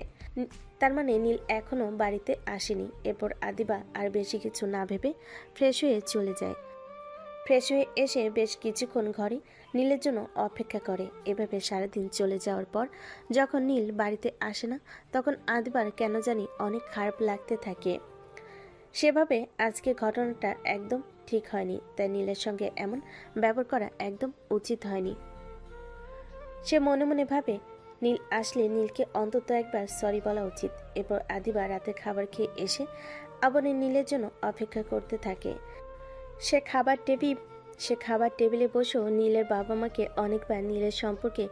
তার মানে নীল এখনো বাড়িতে আসেনি। এরপর আদিবা আর বেশি কিছু না ভেবে ফ্রেশ হয়ে চলে যায়। ফ্রেশ হয়ে এসে বেশ কিছুক্ষণ ঘরে নীলের জন্য অপেক্ষা করে। এভাবে সারাদিন চলে যাওয়ার পর যখন নীল বাড়িতে আসে না, তখন আদিবার কেন জানি অনেক খারাপ লাগতে থাকে। সেভাবে আজকে ঘটনাটা একদম ঠিক হয়নি, তাই নীলের সঙ্গে এমন ব্যবহার করা একদম উচিত হয়নি। সে মনে মনে ভাবে নীল আসলে নীলকে অন্তত একবার সরি বলা উচিত। এরপর আদিবা রাতে খাবার খেয়ে এসে আবার নীলের জন্য অপেক্ষা করতে থাকে। সে খাবার টেবিলে বসেও নীলের বাবা মাকে অনেকবার নীলের সম্পর্কে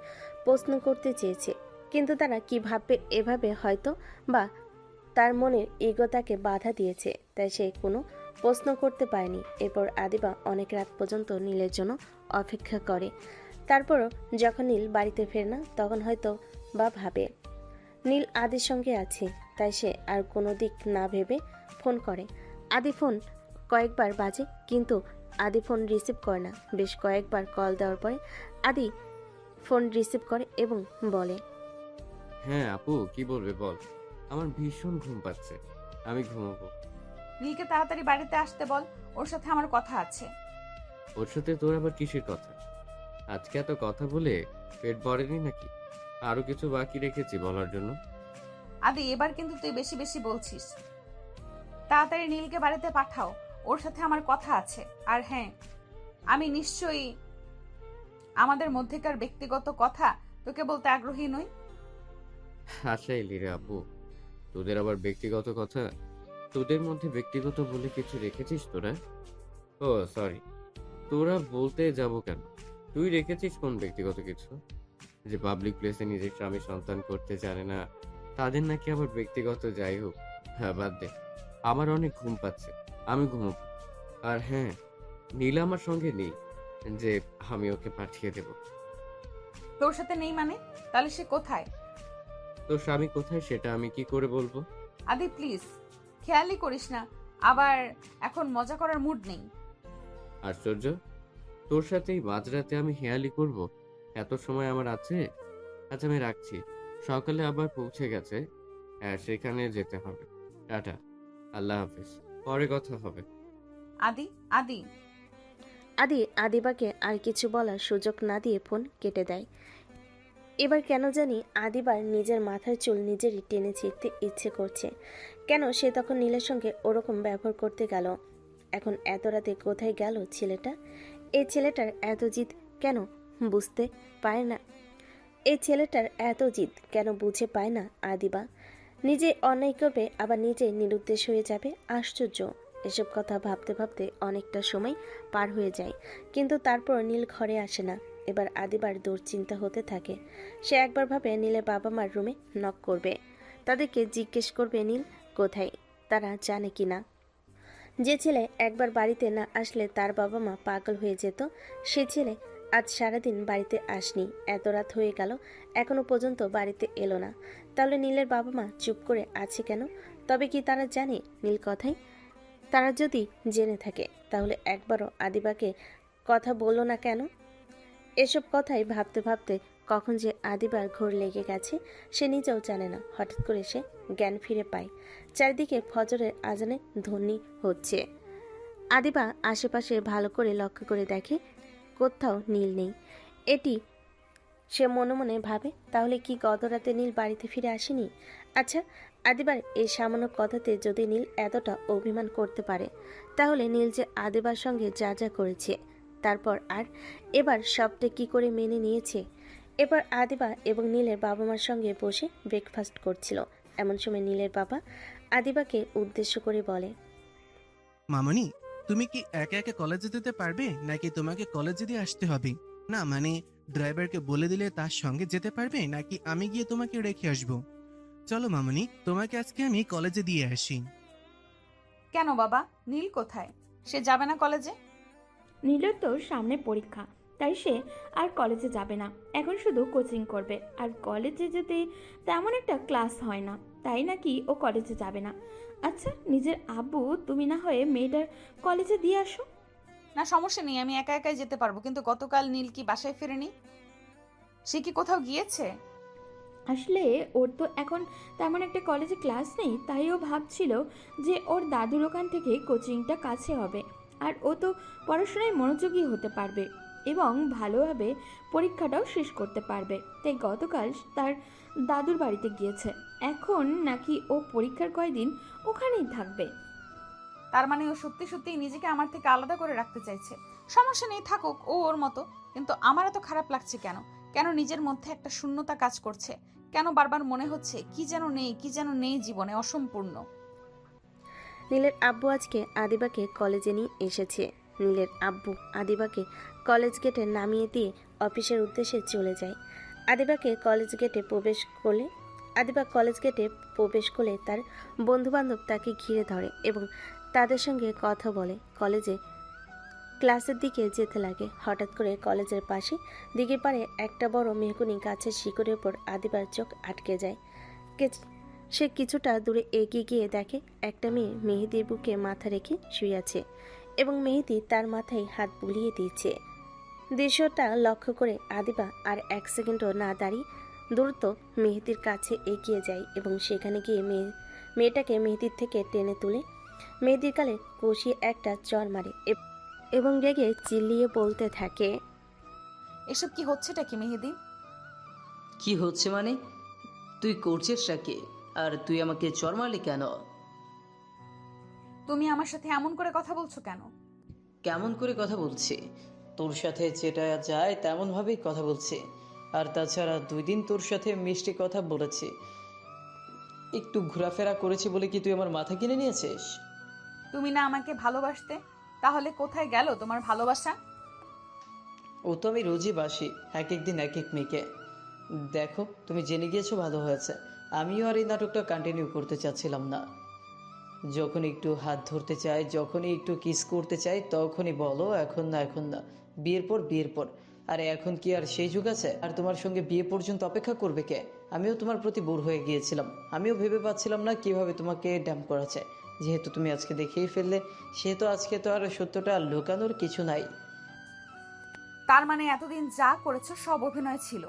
প্রশ্ন করতে চেয়েছে, কিন্তু তারা কি ভাববে এভাবে হয়তো বা তার মনের ইগো তাকে বাধা দিয়েছে, তাই সে কোনো প্রশ্ন করতে পারেনি। এরপর আদিবা অনেক রাত পর্যন্ত নীলের জন্য অপেক্ষা করে। তারপরও যখন নীল বাড়িতে ফেরে না, তখন হয়তো বা ভাবে নীল আদির সঙ্গে আছে, তাই সে আর কোনো দিক না ভেবে ফোন করে। আদি ফোন কয়েকবার বাজে, কিন্তু আদি ফোন রিসিভ করে না। বেশ কয়েকবার কল দেওয়ার পরে আদি ফোন রিসিভ করে এবং বলে, হ্যাঁ আপু, কি বলবে বল। আমার ভীষণ ঘুম পাচ্ছে, আমি ঘুমাবো। নীলকে তাড়াতাড়ি বাড়িতে আসতে বল, ওর সাথে আমার কথা আছে। ওর সাথে তোর আবার কিসের কথা? আজকে এত কথা বলে পেট ভরেনি নাকি? আরো কিছু বাকি রেখেছি বলার জন্য। আদি, এবার কিন্তু তুই বেশি বেশি বলছিস। তাড়াতাড়ি নীলকে বাড়িতে পাঠাও, ওর সাথে আমার কথা আছে। আর হ্যাঁ, আমি নিশ্চয়ই আমাদের মধ্যেকার ব্যক্তিগত কথা তোকে বলতে আগ্রহী নই। আশাই রে আপু, তোদের আবার ব্যক্তিগত কথা? তোদের মধ্যে ব্যক্তিগত বলে কিছু রেখেছিস তোরা? ও সরি, তোরা বলতে যাব কেন? তুই রেখেছিস কোন ব্যক্তিগত কিছু? যে পাবলিক প্লেসে নিজের স্বামী সন্তান করতে জানে না, তাদের নাকি আবার ব্যক্তিগত? যাই হোক, হ্যাঁ বাদ দে, আমার অনেক ঘুম পাচ্ছে, আমি ঘুমোবো। আর হ্যাঁ, নীলা আমার সঙ্গে নেই যে আমি ওকে পাঠিয়ে দেব। তোর সাথে নেই মানে? তাহলে সে কোথায়? তোর স্বামী কোথায় সেটা আমি কি করে বলবো? আদি প্লিজ, খেয়ালই করিস না, আবার এখন মজা করার মুড নেই। আশ্চর্য, তোর সাথেই মাঝরাতে আমি হেয়ালি করব? এত সময় আমার আছে? আচ্ছা আমি রাখছি, সকালে আবার পৌঁছে গেছে। হ্যাঁ, সেখানে যেতে হবে। টাটা, আল্লাহ হাফিজ, পরে কথা হবে। আদি আদি আদি আদিবাকে আর কিছু বলার সুযোগ না দিয়ে ফোন কেটে দেয়। এবার কেন জানি আদিবার নিজের মাথার চুল নিজেরই টেনে ছিঁড়তে ইচ্ছে করছে। কেন সে তখন নীলের সঙ্গে ওরকম ব্যবহার করতে গেল? এখন এত রাতে কোথায় গেল ছেলেটা? এই ছেলেটার এত জিদ কেন বুঝতে পায় না? এই ছেলেটার এত জিদ কেন বুঝে পায় না আদিবা? নিজে অন্যায় করবে আবার নিজে নিরুদ্দেশ হয়ে যাবে। আশ্চর্য! এসব কথা ভাবতে ভাবতে অনেকটা সময় পার হয়ে যায়, কিন্তু তারপর নীল ঘরে আসে না। এবার আদিবার দুশ্চিন্তা হতে থাকে। সে একবার ভাবে নীলের বাবা মার রুমে নক করবে, তাদেরকে জিজ্ঞেস করবে নীল কোথায়, তারা জানে কি না। যে ছেলে একবার বাড়িতে না আসলে তার বাবা মা পাগল হয়ে যেত, সে ছেলে আজ সারাদিন বাড়িতে আসনি, এত রাত হয়ে গেল এখনো পর্যন্ত বাড়িতে এলো না। তাহলে নীলের বাবা মা চুপ করে আছে কেন? তবে কি তারা জানে নীল কথাই? তারা যদি জেনে থাকে তাহলে একবারও আদিবাকে কথা বললো না কেন? এসব কথাই ভাবতে ভাবতে কখন যে আদিবার ঘোর লেগে গেছে সে নিজেও জানে না। হঠাৎ করে সে জ্ঞান ফিরে পায়। চারিদিকে ফজরের আজানে ধ্বনি হচ্ছে। আদিবা আশেপাশে ভালো করে লক্ষ্য করে দেখে কোথাও নীল নেই। এটি সে মনে মনে ভাবে, তাহলে কি গতরাতে নীল বাড়িতে ফিরে আসেনি? আচ্ছা, আদিবার এই সামান্য কথাতে যদি নীল এতটা অভিমান করতে পারে, তাহলে নীল যে আদিবার সঙ্গে যা যা করেছে তারপর আর এবার সবটা কি করে মেনে নিয়েছে। এবার আদিবা এবং নীলের বাবা মার সঙ্গে বসে ব্রেকফাস্ট করছিল। এমন সময় নীলের বাবা আদিবাকে উদ্দেশ্য করে বলে, মামনি, তুমি কি একা একা কলেজে যেতে পারবে নাকি তোমাকে কলেজে দিয়ে আসতে হবে? না মানে ড্রাইভারকে বলে দিলে তার সঙ্গে যেতে পারবে নাকি আমি গিয়ে তোমাকে রেখে আসবো? চলো মামনি, তোমাকে আজকে আমি কলেজে দিয়ে আসি। কেন বাবা, নীল কোথায়? সে যাবে না কলেজে? নীলের তো সামনে পরীক্ষা, তাই সে আর কলেজে যাবে না। এখন শুধু কোচিং করবে, আর কলেজে যেতে তেমন একটা ক্লাস হয় না, তাই নাকি ও কলেজে যাবে না। আচ্ছা নিজের আব্বু, তুমি না হয়ে মেয়েটার কলেজে দিয়ে আসো। না সমস্যা নেই, আমি একা একাই যেতে পারবো, কিন্তু গতকাল নীল কি বাসায় ফেরেনি? সে কি কোথাও গিয়েছে? আসলে ওর তো এখন তেমন একটা কলেজে ক্লাস নেই, তাই ও ভাবছিল যে ওর দাদুর ওখান থেকে কোচিংটা কাছে হবে, আর ও তো পড়াশোনায় মনোযোগী হতে পারবে এবং ভালোভাবে পরীক্ষাটাও শেষ করতে পারবে। তাই গতকাল তার দাদুর বাড়িতে গিয়েছে। এখন নাকি ও পরীক্ষার কয়দিন ওখানেই থাকবে। তার মানে ও সত্যি সত্যি নিজেকে আমার থেকে আলাদা করে রাখতে চাইছে। সমস্যা নেই, থাকুক ও ওর মতো, কিন্তু আমার এত খারাপ লাগছে কেন? কেন নিজের মধ্যে একটা শূন্যতা কাজ করছে? কেন বারবার মনে হচ্ছে কি যেন নেই, কি যেন নেই জীবনে, অসম্পূর্ণ। নীলের আব্বু আজকে আদিবাকে কলেজে নিয়ে এসেছে। নীলের আব্বু আদিবাকে কলেজ গেটে নামিয়ে দিয়ে অফিসের উদ্দেশ্যে চলে যায়। আদিবা কলেজ গেটে প্রবেশ করলে তার বন্ধুবান্ধব তাকে ঘিরে ধরে এবং তাদের সঙ্গে কথা বলে কলেজে ক্লাসের দিকে যেতে লাগে। হঠাৎ করে কলেজের পাশে দিকে পারে একটা বড় মেহগুনি গাছের শিকড়ের ওপর আদিবার চোখ আটকে যায়। সে কিছুটা দূরে এগিয়ে গিয়ে দেখে একটা মেয়ে মেহেদির বুকে মাথা রেখে শুয়ে আছে এবং মেহেদি তার মাথায় হাত বুলিয়ে দিয়েছে। দৃশ্যটা লক্ষ্য করে আদিবা আর এক সেকেন্ডও না দাঁড়িয়ে দ্রুত মেহেদির কাছে এগিয়ে যায় এবং সেখানে গিয়ে মেয়েটাকে মেহেদির থেকে টেনে তুলে মেহেদির গালে কষিয়ে একটা চড় মারে এবং রেগে চিল্লিয়ে বলতে থাকে, এসব কি হচ্ছেটা কি মেহেদি? কি হচ্ছে মানে? তুই করছিসটা কি? আর তুই আমাকে চর মারলি কেন? তুমি আমার সাথে এমন করে কথা বলছো কেন? কেমন করে কথা বলছি? তোর সাথে যেটা যায় তেমন ভাবেই কথা বলছি। আর তাছাড়া 2 দিন তোর সাথে মিষ্টি কথা বলেছি, একটু ঘোরাফেরা করেছি বলে কি তুই আমার মাথা কিনে নিয়েছিস? তুমি না আমাকে ভালোবাসতে, তাহলে কোথায় গেল তোমার ভালোবাসা? ও তো আমি রোজই বাসি, এক এক দিন এক এক মেয়েকে। দেখো তুমি জেনে গিয়েছো, ভালো হয়েছে। আমিও আর এই নাটকটা কন্টিনিউ করতে চাচ্ছিলাম না। যখন একটু হাত ধরতে চাই, যখনই একটু কিস করতে চাই, তখনই বলো এখন না, এখন না, বিয়ের পর। আরে এখন কি আর সেই যুগ আছে? আর তোমার সঙ্গে বিয়ে পর্যন্ত অপেক্ষা করবে কে? আমিও তোমার প্রতি বোর হয়ে গিয়েছিলাম। আমিও ভেবে পাচ্ছিলাম না কিভাবে তোমাকে ড্যাম্প করা যায়। যেহেতু তুমি আজকে দেখেই ফেললে, সেহেতু আজকে তো আর সত্যটা লুকানোর কিছু নাই। তার মানে এতদিন যা করেছো সব অভিনয় ছিল?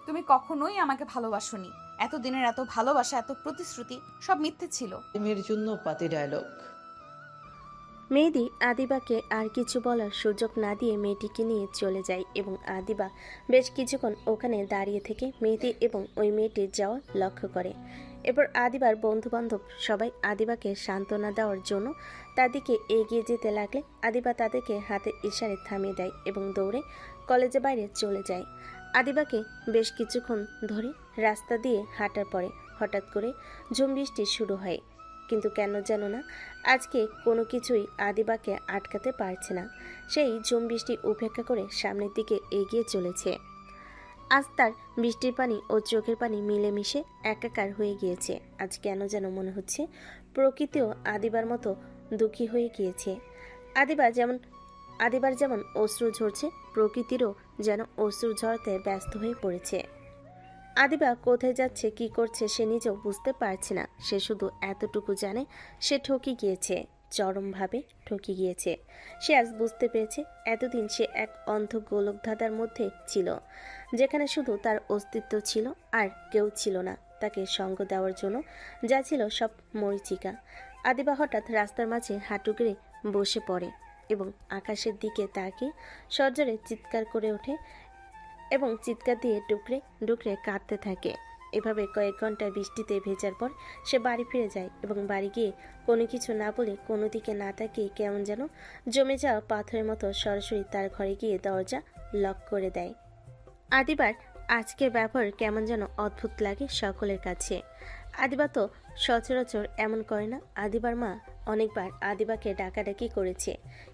তুমি কখনোই আমাকে ভালোবাসোনি। এতদিনের এত ভালোবাসা, এত প্রতিশ্রুতি সব মিথ্যে ছিল। মেয়ের জন্য পাতি ডায়লগ। মেহেদি আদিবাকে আর কিছু বলার সুযোগ না দিয়ে মেয়েটিকে নিয়ে চলে যায় এবং আদিবা বেশ কিছুক্ষণ ওখানে দাঁড়িয়ে থেকে মেহেদি এবং ওই মেয়েটির যাওয়া লক্ষ্য করে। এরপর আদিবার বন্ধুবান্ধব সবাই আদিবাকে সান্ত্বনা দেওয়ার জন্য তার দিকে এগিয়ে যেতে লাগলে আদিবা তাদেরকে হাতে ইশারে থামিয়ে দেয় এবং দৌড়ে কলেজের বাইরে চলে যায়। আদিবাকে বেশ কিছুক্ষণ ধরে রাস্তা দিয়ে হাঁটার পরে হঠাৎ করে ঝুম বৃষ্টি শুরু হয়, কিন্তু কেন যেন না আজকে কোনো কিছুই আদিবাকে আটকাতে পারছে না। সেই ঝুম বৃষ্টি উপেক্ষা করে সামনের দিকে এগিয়ে চলেছে। আজ তার বৃষ্টির পানি ও চোখের পানি মিলেমিশে একাকার হয়ে গিয়েছে। আজ কেন যেন মনে হচ্ছে প্রকৃতিও আদিবার মতো দুঃখী হয়ে গিয়েছে। আদিবার যেমন অশ্রু ঝরছে, প্রকৃতিরও যেন অশ্রু ঝরাতে ব্যস্ত হয়ে পড়েছে। আদিবা কোথায় যাচ্ছে, কি করছে সে নিজেও বুঝতে পারছে না। সে শুধু এতটুকু জানে সে ঠকে গিয়েছে, চরমভাবে ঠকে গিয়েছে। সে আজ বুঝতে পেরেছে এতদিন সে এক অন্ধ গোলকধাঁধার মধ্যে ছিল, যেখানে শুধু তার অস্তিত্ব ছিল আর কেউ ছিল না তাকে সঙ্গ দেওয়ার জন্য, যা ছিল সব মরীচিকা। আদিবা হঠাৎ রাস্তার মাঝে হাঁটু গেড়ে বসে পড়ে এবং আকাশের দিকে তাকিয়ে সজোরে চিৎকার করে ওঠে এবং চিৎকার দিয়ে ডুকরে ডুকরে কাঁদতে থাকে। এভাবে কয়েক ঘন্টা বৃষ্টিতে ভেজার পর সে বাড়ি ফিরে যায় এবং বাড়ি গিয়ে কোনো কিছু না বলে, কোনো দিকে না তাকিয়ে কেমন যেন জমে যাওয়া পাথরের মতো সরাসরি তার ঘরে গিয়ে দরজা লক করে দেয়। আদিবার আজকের ব্যবহার কেমন যেন অদ্ভুত লাগে সকলের কাছে। আদিবা তো সচরাচর এমন করে না। আদিবার মা অনেকবার আদিবাকে ডাকাডাকি করেছে,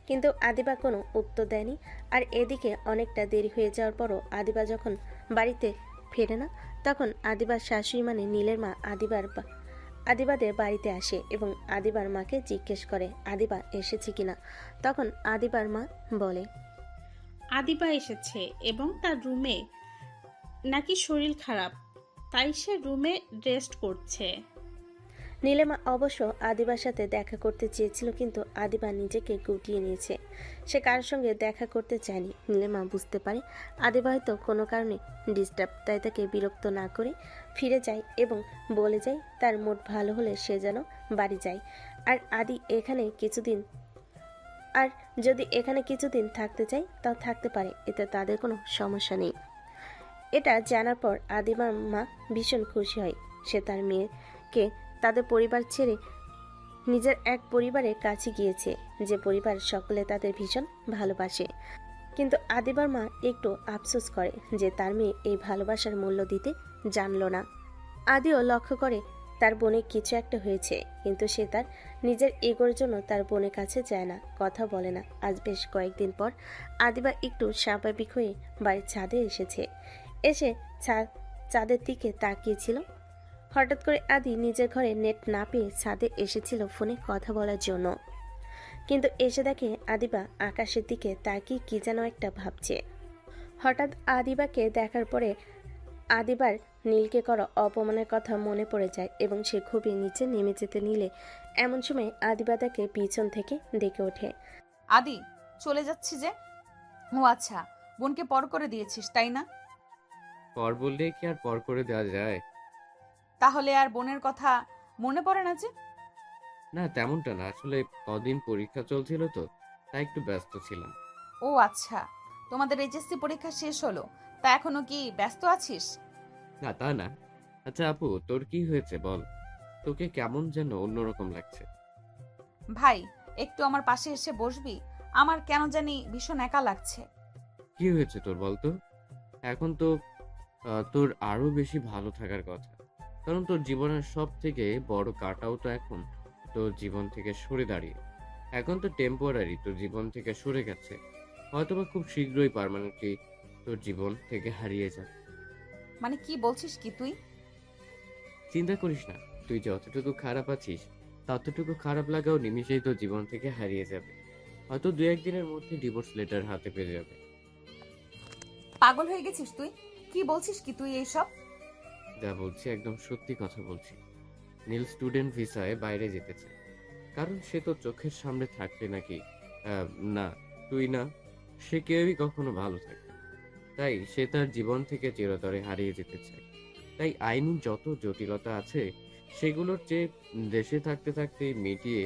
কিন্তু আদিবা কোনো উত্তর দেয়নি। আর এদিকে অনেকটা দেরি হয়ে যাওয়ার পরও আদিবা যখন বাড়িতে ফেরে না, তখন আদিবার শাশুড়ি মানে নীলের মা আদিবাদের বাড়িতে আসে এবং আদিবার মাকে জিজ্ঞেস করে আদিবা এসেছে কিনা। তখন আদিবার মা বলে, আদিবা এসেছে এবং তার রুমে নাকি শরীর খারাপ, তাই সে রুমে রেস্ট করছে। নীলিমা অবশ্য আদিবার সাথে দেখা করতে চেয়েছিল, কিন্তু আদিবা নিজেকে গুটিয়ে নিয়েছে। সে কারোর সঙ্গে দেখা করতে চায়নি। নীলিমা বুঝতে পারে আদিবা হয়তো কোনো কারণে ডিস্টার্ব, তাই তাকে বিরক্ত না করে ফিরে যায় এবং বলে যায় তার মুড ভালো হলে সে যেন বাড়ি যায়। আর যদি এখানে কিছুদিন থাকতে চায় তাও থাকতে পারে, এতে তাদের কোনো সমস্যা নেই। এটা জানার পর আদিবার মা ভীষণ খুশি হয়। সে তার মেয়েকে তাদের পরিবার ছেড়ে নিজের এক পরিবারের কাছে গিয়েছে, যে পরিবার সকলে তাদের ভীষণ ভালোবাসে। কিন্তু আদিবার মা একটু আফসোস করে যে তার মেয়ে এই ভালোবাসার মূল্য দিতে জানল না। আদিও লক্ষ্য করে তার বোনের কিছু একটা হয়েছে, কিন্তু সে তার নিজের এগোর জন্য তার বোনের কাছে যায় না, কথা বলে না। আজ বেশ কয়েকদিন পর আদিবা একটু স্বাভাবিক হয়ে বাড়ির ছাদে এসেছে। এসে চাঁদের দিকে তাকিয়েছিল। হঠাৎ করে আদি নিজের ঘরে নেট না পেয়ে ছাদে এসেছিল ফোনে কথা বলার জন্য, কিন্তু এসে দেখে আদিবা আকাশের দিকে তাকিয়ে কি যেন একটা ভাবছে। হঠাৎ আদিবাকে দেখার পরে আদিবার নীলকে করা অপমানের কথা মনে পড়ে যায় এবং সে খুবই নিচে নেমে যেতে নিলে এমন সময় আদিবা তাকে পিছন থেকে ডেকে ওঠে। আদি, চলে যাচ্ছি যে। ও আচ্ছা, বোনকে পর করে দিয়েছিস তাই না? পর বললে কি আর পর করে দেওয়া যায়? তাহলে আর বোনের কথা মনে পড়ে না যে? না, তেমনটা না, আসলে কদিন পরীক্ষা চলছিল তো, তাই একটু ব্যস্ত ছিলাম। ও আচ্ছা, তোমাদের এইচএসসি পরীক্ষা শেষ হলো, তা এখনো কি ব্যস্ত আছিস? না, তা না। আচ্ছা আপু, তোর কি হয়েছে বল? তোকে কেমন যেন অন্যরকম লাগছে। ভাই, একটু আমার পাশে এসে বসবি? আমার কেন জানি ভীষণ একা লাগছে। কি হয়েছে তোর বলতো? এখন তো তোর আরো বেশি ভালো থাকার কথা, কারণ তোর জীবনের সব থেকে বড় কাটাও তো এখন তোর জীবন থেকে সরে দাঁড়িয়ে। এখন তো টেম্পোরারি তোর জীবন থেকে সরে গেছে, হয়তোবা খুব শীঘ্রই পার্মানেন্টলি তোর জীবন থেকে হারিয়ে যাবে। মানে কি বলছিস কি তুই? চিন্তা করিস না, তুই যতটুকু খারাপ আছিস ততটুকু খারাপ লাগাও নিমিষেই তোর জীবন থেকে হারিয়ে যাবে। হয়তো 2-1 দিনের মধ্যে ডিভোর্স লেটার হাতে পেয়ে যাবে। পাগল হয়ে গেছিস তুই? কি বলছিস কি তুই এইসব? যা বলছি একদম সত্যি কথা বলছি। নীল স্টুডেন্ট ভিসায় বাইরে যেতে চায়, কারণ সে তো চোখের সামনে থাকলে নাকি না তুই না, সে কেউই কখনো ভালো থাকবে। তাই সে তার জীবন থেকে চিরতরে হারিয়ে যেতে চায়। তাই আইনি যত জটিলতা আছে সেগুলোর চেয়ে দেশে থাকতে থাকতে মিটিয়ে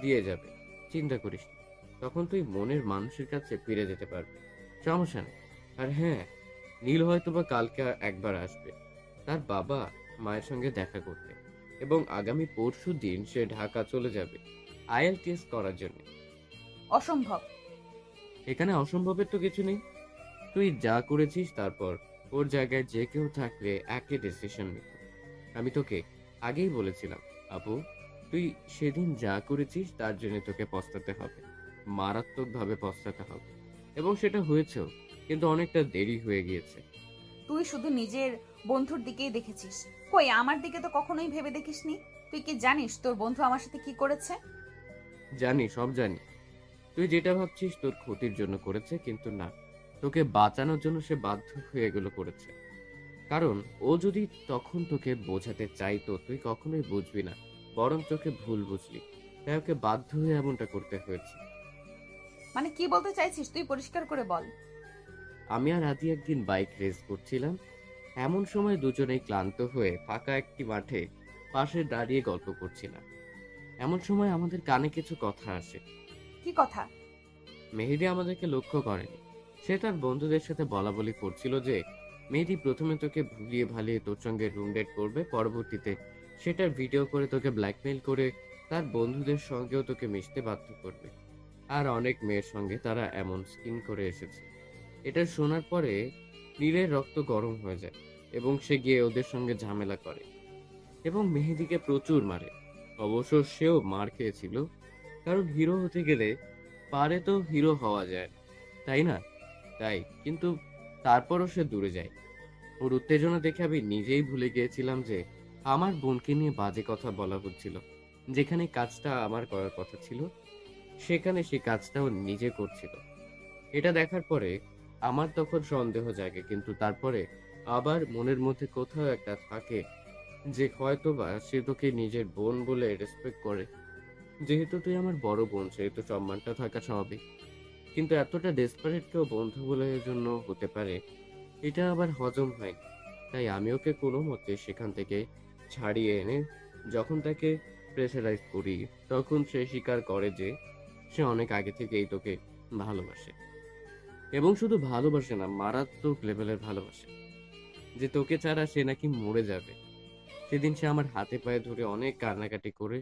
দিয়ে যাবে। চিন্তা করিস না। তখন তুই মনের মানুষের কাছে ফিরে যেতে পারবি। সমস্যা নেই। আর হ্যাঁ, নীল হয়তোবা কালকে একবার আসবে তার বাবা মায়ের সঙ্গে দেখা করতে, এবং আগামী পরশু দিন সে ঢাকা চলে যাবে IELTS করার জন্য। অসম্ভব। এখানে অসম্ভবের তো কিছু নেই। তুই যা করেছিস, তারপর ওর জায়গায় যে কেউ থাকলে একই ডিসিশন নিত। আমি তোকে আগেই বলেছিলাম আপু, তুই সেদিন যা করেছিস তার জন্য তোকে পস্তাতে হবে, মারাত্মকভাবে পস্তাতে হবে। এবং সেটা হয়েছেও, কিন্তু অনেকটা দেরি হয়ে গিয়েছে। তুই শুধু নিজের বন্ধুর দিকেই দেখেছিস, কই আমার দিকে তো কখনোই ভেবে দেখিসনি। তুই কি জানিস তোর বন্ধু আমার সাথে কি করেছে? জানি, সব জানি। তুই যেটা ভাবছিস তোর ক্ষতির জন্য করেছে, কিন্তু না, তোকে বাঁচানোর জন্য সে বাধ্য হয়ে এগুলো করেছে। কারণ ও যদি তখন তোকে বোঝাতে চাইতো, তুই কখনোই বুঝবি না, বরং তোকে ভুল বুঝলি। তাই ওকে বাধ্য হয়ে এমনটা করতে হয়েছে। মানে কি বলতে চাইছিস তুই পরিষ্কার করে বল। আমি আর আদি একদিন বাইক রেস করছিলাম। এমন সময় দুজনেই ক্লান্ত হয়ে ফাঁকা একটি মাঠে পাশে দাঁড়িয়ে গল্প করছিলাম। এমন সময় আমাদের কানে কিছু কথা আসে। কি কথা? মেহেদী আমাদেরকে লক্ষ্য করেনি। সে তার বন্ধুদের সাথে বলাবলি করছিল যে মেহেদী প্রথমে তোকে ভুলিয়ে ভালিয়ে তোর সঙ্গে রুম ডেট করবে, পরবর্তীতে সেটার ভিডিও করে তোকে ব্ল্যাকমেইল করে তার বন্ধুদের সঙ্গেও তোকে মিশতে বাধ্য করবে। আর অনেক মেয়ের সঙ্গে তারা এমন স্কিম করে এসেছে। এটা শোনার পরে নীলের রক্ত গরম হয়ে যায় এবং সে গিয়ে ওদের সঙ্গে ঝামেলা করে এবং মেহেদীকে প্রচুর মারে। অবশ্য সেও মার খেয়েছিল, কারণ হিরো হতে গেলে পারে তো হিরো হওয়া যায়, তাই না? তাই কিন্তু তারপরও সে দূরে যায়। ওর উত্তেজনা দেখে আমি নিজেই ভুলে গিয়েছিলাম যে আমার বোনকে নিয়ে বাজে কথা বলা হচ্ছিল। যেখানে কাজটা আমার করার কথা ছিল, সেখানে সে কাজটা ও নিজে করছিল। এটা দেখার পরে আমার তখন সন্দেহ জাগে, কিন্তু তারপরে আবার মনের মধ্যে কোথাও একটা থাকে যে হয়তোবা সে তোকে নিজের বোন বলে রেসপেক্ট করে। যেহেতু তুই আমার বড় বোন, সেহেতু সম্মানটা থাকা স্বাভাবিক। কিন্তু এতটা ডেসপারেট কেউ বন্ধু বলে জন্য হতে পারে, এটা আবার হজম হয়। তাই আমি ওকে কোনো মতে সেখান থেকে ছাড়িয়ে এনে যখন তাকে প্রেসারাইজ করি, তখন সে স্বীকার করে যে সে অনেক আগে থেকেই তোকে ভালোবাসে। এবং শুধু ভালোবাসে না, মারাত্মক লেভেলের ভালোবাসে। যে তোকে ছাড়া সে নাকি মরে যাবে। সেদিন সে আমার হাতে পায়ে ধরে অনেক কান্নাকাটি করে,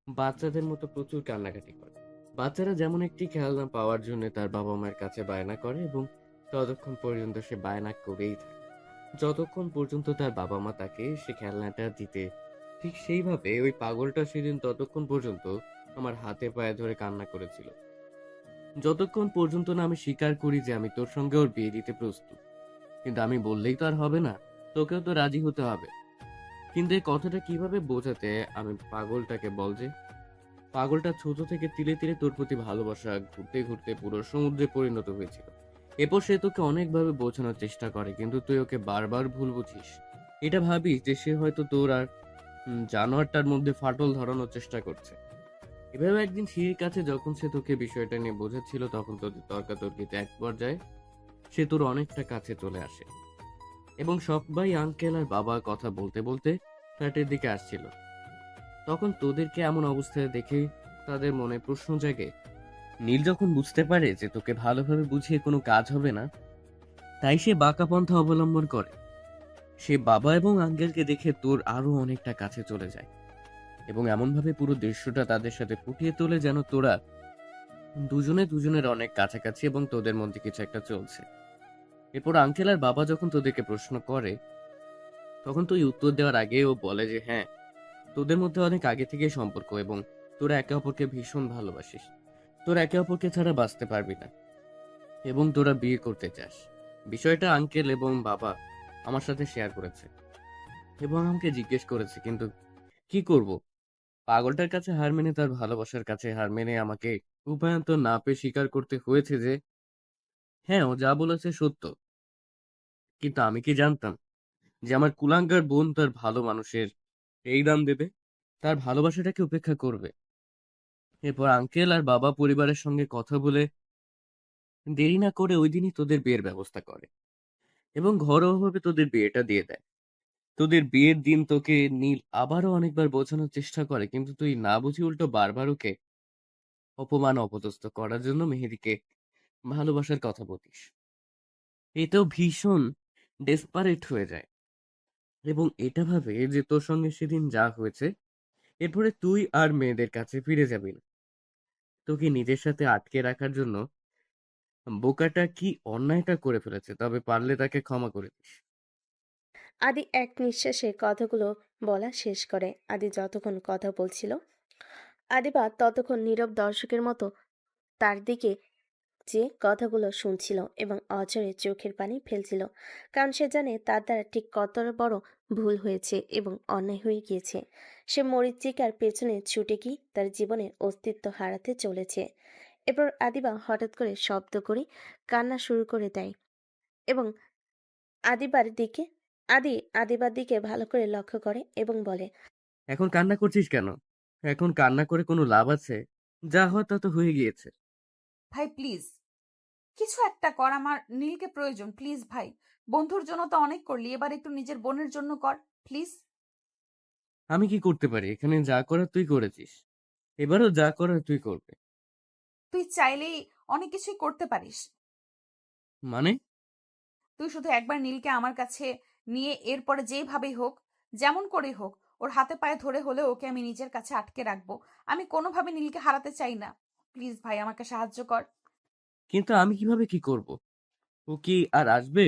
বাচ্চাদের মতো প্রচুর কান্নাকাটি করে। বাচ্চারা যেমন একটি খেলনা পাওয়ার জন্য তার বাবা মায়ের কাছে বায়না করে, এবং ততক্ষণ পর্যন্ত সে বায়না করেই থাকে যতক্ষণ পর্যন্ত তার বাবা মা তাকে সে খেলনাটা দিতে। ঠিক সেইভাবে ওই পাগলটা সেদিন ততক্ষণ পর্যন্ত আমার হাতে পায়ে ধরে কান্না করেছিল, যতক্ষণ পর্যন্ত না আমি স্বীকার করি যে আমি তোর সঙ্গে ওর বিয়ে দিতে প্রস্তুত। কিন্তু আমি বললেই তো আর হবে না, তোকেও তো রাজি হতে হবে। কিন্তু এই কথাটা কিভাবে বোঝাতে আমি পাগলটাকে বল যে পাগলটা ছোট থেকে তিলে তিলে তোর প্রতি ভালোবাসা ঘুরতে ঘুরতে পুরো সমুদ্রে পরিণত হয়েছিল। এরপর সে তোকে অনেকভাবে বোঝানোর চেষ্টা করে, কিন্তু তুই ওকে বারবার ভুল বুঝিস। এটা ভাবিস যে সে হয়তো তোর আর জানোয়ারটার মধ্যে ফাটল ধরানোর চেষ্টা করছে। এভাবে একদিন সিঁড়ির কাছে যখন সে তোকে বিষয়টা নিয়ে বোঝাচ্ছিল, তখন তোদের তর্কাতর্কিতে এক পর্যায়ে সে তোর অনেকটা কাছে চলে আসে এবং সবাই আঙ্কেল আর বাবা কথা বলতে বলতে ফ্ল্যাটের দিকে আসছিল। তখন তোদেরকে এমন অবস্থায় দেখে তাদের মনে প্রশ্ন জাগে। নীল যখন বুঝতে পারে যে তোকে ভালোভাবে বুঝিয়ে কোনো কাজ হবে না, তাই সে বাঁকা পন্থা অবলম্বন করে। সে বাবা এবং আঙ্কেলকে দেখে তোর আরো অনেকটা কাছে চলে যায় এবং এমনভাবে পুরো দৃশ্যটা তাদের সাথে ফুটিয়ে তোলে যেন তোরা দুজনে দুজনের অনেক কাছাকাছি এবং তোদের মধ্যে কিছু একটা চলছে। এরপর আঙ্কেল আর বাবা যখন তোদেরকে প্রশ্ন করে, তখন তুই উত্তর দেওয়ার আগে ও বলে যে হ্যাঁ, তোদের মধ্যে অনেক আগে থেকেই সম্পর্ক এবং তোরা একে অপরকে ভীষণ ভালোবাসিস। তোরা একে অপরকে ছাড়া বাঁচতে পারবি না এবং তোরা বিয়ে করতে চাস। বিষয়টা আঙ্কেল এবং বাবা আমার সাথে শেয়ার করেছে এবং আমাকে জিজ্ঞেস করেছে, কিন্তু কি করব? পাগলটার কাছে হার মেনে, তার ভালোবাসার কাছে হার মেনে আমাকে উপায়ন্তর না পেয়ে স্বীকার করতে হয়েছে যে হ্যাঁ, ও যা বলেছে সত্য। কিন্তু আমি কি জানতাম যে আমার কুলাঙ্গার বোন তার ভালো মানুষের এই দাম দেবে, তার ভালোবাসাটাকে উপেক্ষা করবে। এরপর আঙ্কেল আর বাবা পরিবারের সঙ্গে কথা বলে দেরি না করে ওই দিনই তোদের বিয়ের ব্যবস্থা করে। এবং ঘরোয়াভাবে তোদের বিয়েটা দিয়ে দেয়। তোদের বিয়ের দিন তোকে নীল আবারও অনেকবার বোঝানোর চেষ্টা করে, কিন্তু তুই না বুঝি উল্টো বারবার ওকে অপমান অপদস্থ করার জন্য মেহেদিকে ভালোবাসার কথা বলিস। এতেও ভীষণ ডেসপারেট হয়ে যায় এবং এটা ভাবে যে তোর সঙ্গে সেদিন যা হয়েছে এরপরে তুই আর মেয়েদের কাছে ফিরে যাবি না। তোকে নিজের সাথে আটকে রাখার জন্য বোকাটা কি অন্যায়টা করে ফেলেছে, তবে পারলে তাকে ক্ষমা করে দিস। আদি এক নিঃশ্বাসে কথাগুলো বলা শেষ করে। আদি যতক্ষণ কথা বলছিল, আদিবা ততক্ষণ নীরব দর্শকের মতো তার দিকে যে কথাগুলো শুনছিল এবং অঝরে চোখের পানি ফেলছিল, কারণ সে জানে তার দ্বারা ঠিক কতটা বড় ভুল হয়েছে এবং অন্যায় হয়ে গিয়েছে। সে মরীচিকার পেছনে ছুটে গিয়ে তার জীবনের অস্তিত্ব হারাতে চলেছে। এরপর আদিবা হঠাৎ করে শব্দ করে কান্না শুরু করে দেয় এবং আদিবার দিকে আদিবার দিকে ভালো করে লক্ষ্য করে এবং বলে, এখন কান্না করছিস কেন? এখন কান্না করে কোনো লাভ আছে? যা হওয়ার তা তো হয়ে গিয়েছে। ভাই প্লিজ কিছু একটা কর, আমার নীলকে প্রয়োজন। প্লিজ ভাই, বন্ধুর জন্য তো অনেক করলি, এবার একটু নিজের বোনের জন্য কর প্লিজ। আমি কি করতে পারি? এখানে যা করার তুই করেছিস, এবারও যা করার তুই করবে। তুই চাইলেই অনেক কিছুই করতে পারিস। মানে? তুই শুধু একবার নীলকে আমার কাছে নিয়ে এরপরে যেইভাবেই হোক, যেমন করেই হোক, ওর হাতে পায়ে ধরে হলেও ওকে আমি নিজের কাছে আটকে রাখবো। আমি কোনোভাবে নীলকে হারাতে চাই না। প্লিজ ভাই, আমাকে সাহায্য কর। কিন্তু আমি কিভাবে কি করব? ও কি আর আসবে?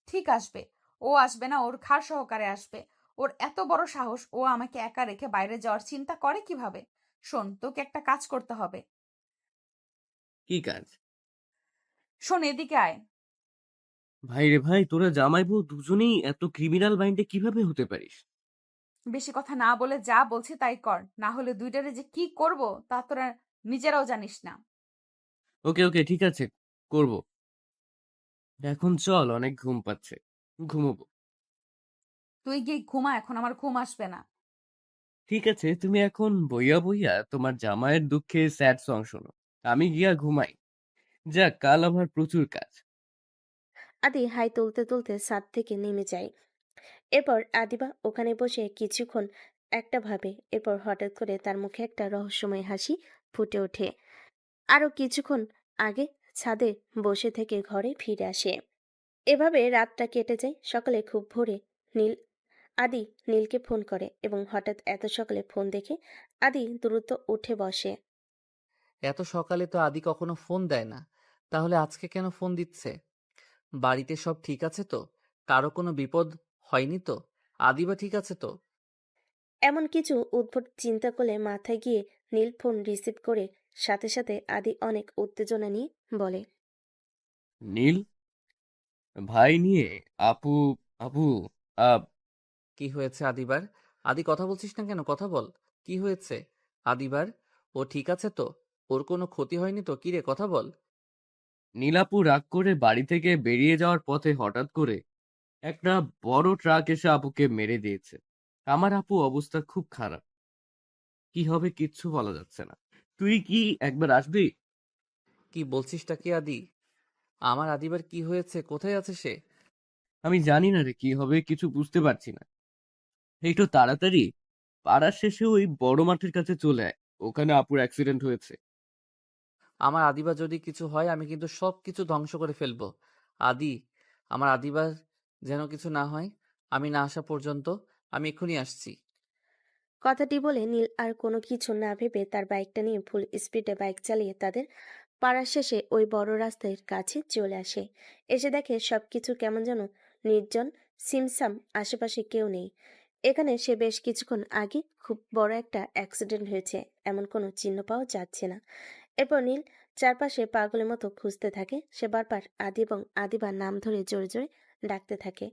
ঠিক আসবে। ও আসবে না, ওর খার সহকারে আসবে। ওর এত বড় সাহস, ও আমাকে একা রেখে বাইরে যাওয়ার চিন্তা করে কিভাবে? শোন, তোকে একটা কাজ করতে হবে। কি কাজ? শোন, এদিকে আয়। ভাই রে ভাই, তোরা জামাই বউ দুজনেই এত ক্রিমিনাল মাইন্ডে কিভাবে হতে পারিস? বেশি কথা না বলে যা বলছি তাই কর, না হলে দুইটারে যে কি করব তা তোরা নিজেরাও জানিস না। ওকে ওকে, ঠিক আছে, করব। এখন চল, অনেক ঘুম পাচ্ছে, ঘুমোবো। তুই গিয়ে ঘুমা, এখন আমার ঘুম আসবে না। ঠিক আছে, তুমি এখন বইয়া বইয়া তোমার জামাইয়ের দুঃখে স্যাড সং শোনো, আমি গিয়া ঘুমাই। যাক, কাল আমার প্রচুর কাজ। আদি হাই তুলতে তুলতে ছাদ থেকে নেমে যায়। এরপর আদিবা ওখানে বসে কিছুক্ষণ একটা ভাবে। এরপর হঠাৎ করে তার মুখে একটা রহস্যময় হাসি ফুটে ওঠে। আরো কিছুক্ষণ আগে ছাদে বসে থেকে ঘরে ফিরে আসে। এভাবে রাতটা কেটে যায়। সকালে খুব ভোরে নীল আদি নীলকে ফোন করে এবং হঠাৎ এত সকালে ফোন দেখে আদি দ্রুত উঠে বসে। এত সকালে তো আদি কখনো ফোন দেয় না, তাহলে আজকে কেন ফোন দিচ্ছে? বাড়িতে সব ঠিক আছে তো? কারো কোনো বিপদ হয়নি তো? আদিবা ঠিক আছে তো? এমন কিছু উদ্ভট চিন্তা করলে মাথায় গিয়ে নীল ফোন রিসিভ করে সাথে সাথে আদি অনেক উত্তেজনা নিয়ে বলে, নীল ভাই নিয়ে আপু, আপু, আপ কি হয়েছে আদিবার? আদি কথা বলছিস না কেন? কথা বল। কি হয়েছে আদিবার? ও ঠিক আছে তো? ওর কোনো ক্ষতি হয়নি তো? কিরে, কথা বল। নীলাপু রাগ করে বাড়ি থেকে বেরিয়ে যাওয়ার পথে হঠাৎ করে একটা বড় ট্রাক এসে আপুকে মেরে দিয়েছে। আমার আপু অবস্থা খুব খারাপ, কি হবে কিচ্ছু বলা যাচ্ছে না। তুই কি একবার আসবি? কি বলছিসটা কি আদি? আমার আদিবার কি হয়েছে? কোথায় আছে সে? আমি জানি না রে, কি হবে কিছু বুঝতে পারছি না। একটু তাড়াতাড়ি পাড়ার শেষে ওই বড় মাঠের কাছে চলে আয়, ওখানে আপুর অ্যাক্সিডেন্ট হয়েছে। আমার আদিবার যদি কিছু হয় আমি কিন্তু সব কিছু ধ্বংস করে ফেলবো। আদি, আমার আদিবার যেন কিছু না হয়। আমি না আসা পর্যন্ত। আমি এক্ষুনি আসছি। কথাটি বলে নীল আর কোনো কিছু না ভেবে তার বাইকটা নিয়ে ফুল স্পিডে বাইক চালিয়ে তাদের পাড়ার শেষে ওই বড় রাস্তার কাছে চলে আসে। এসে দেখে সবকিছু কেমন যেন নির্জন, সিমসাম, আশেপাশে কেউ নেই। এখানে সে বেশ কিছুক্ষণ আগে খুব বড় একটা অ্যাক্সিডেন্ট হয়েছে এমন কোনো চিহ্ন পাওয়া যাচ্ছে না। এরপর নীল চারপাশে পাগলের মতো খুঁজতে থাকে। সে বারবার আদি এবং আদিবার নাম ধরে জোরে জোরে ডাকতে থাকে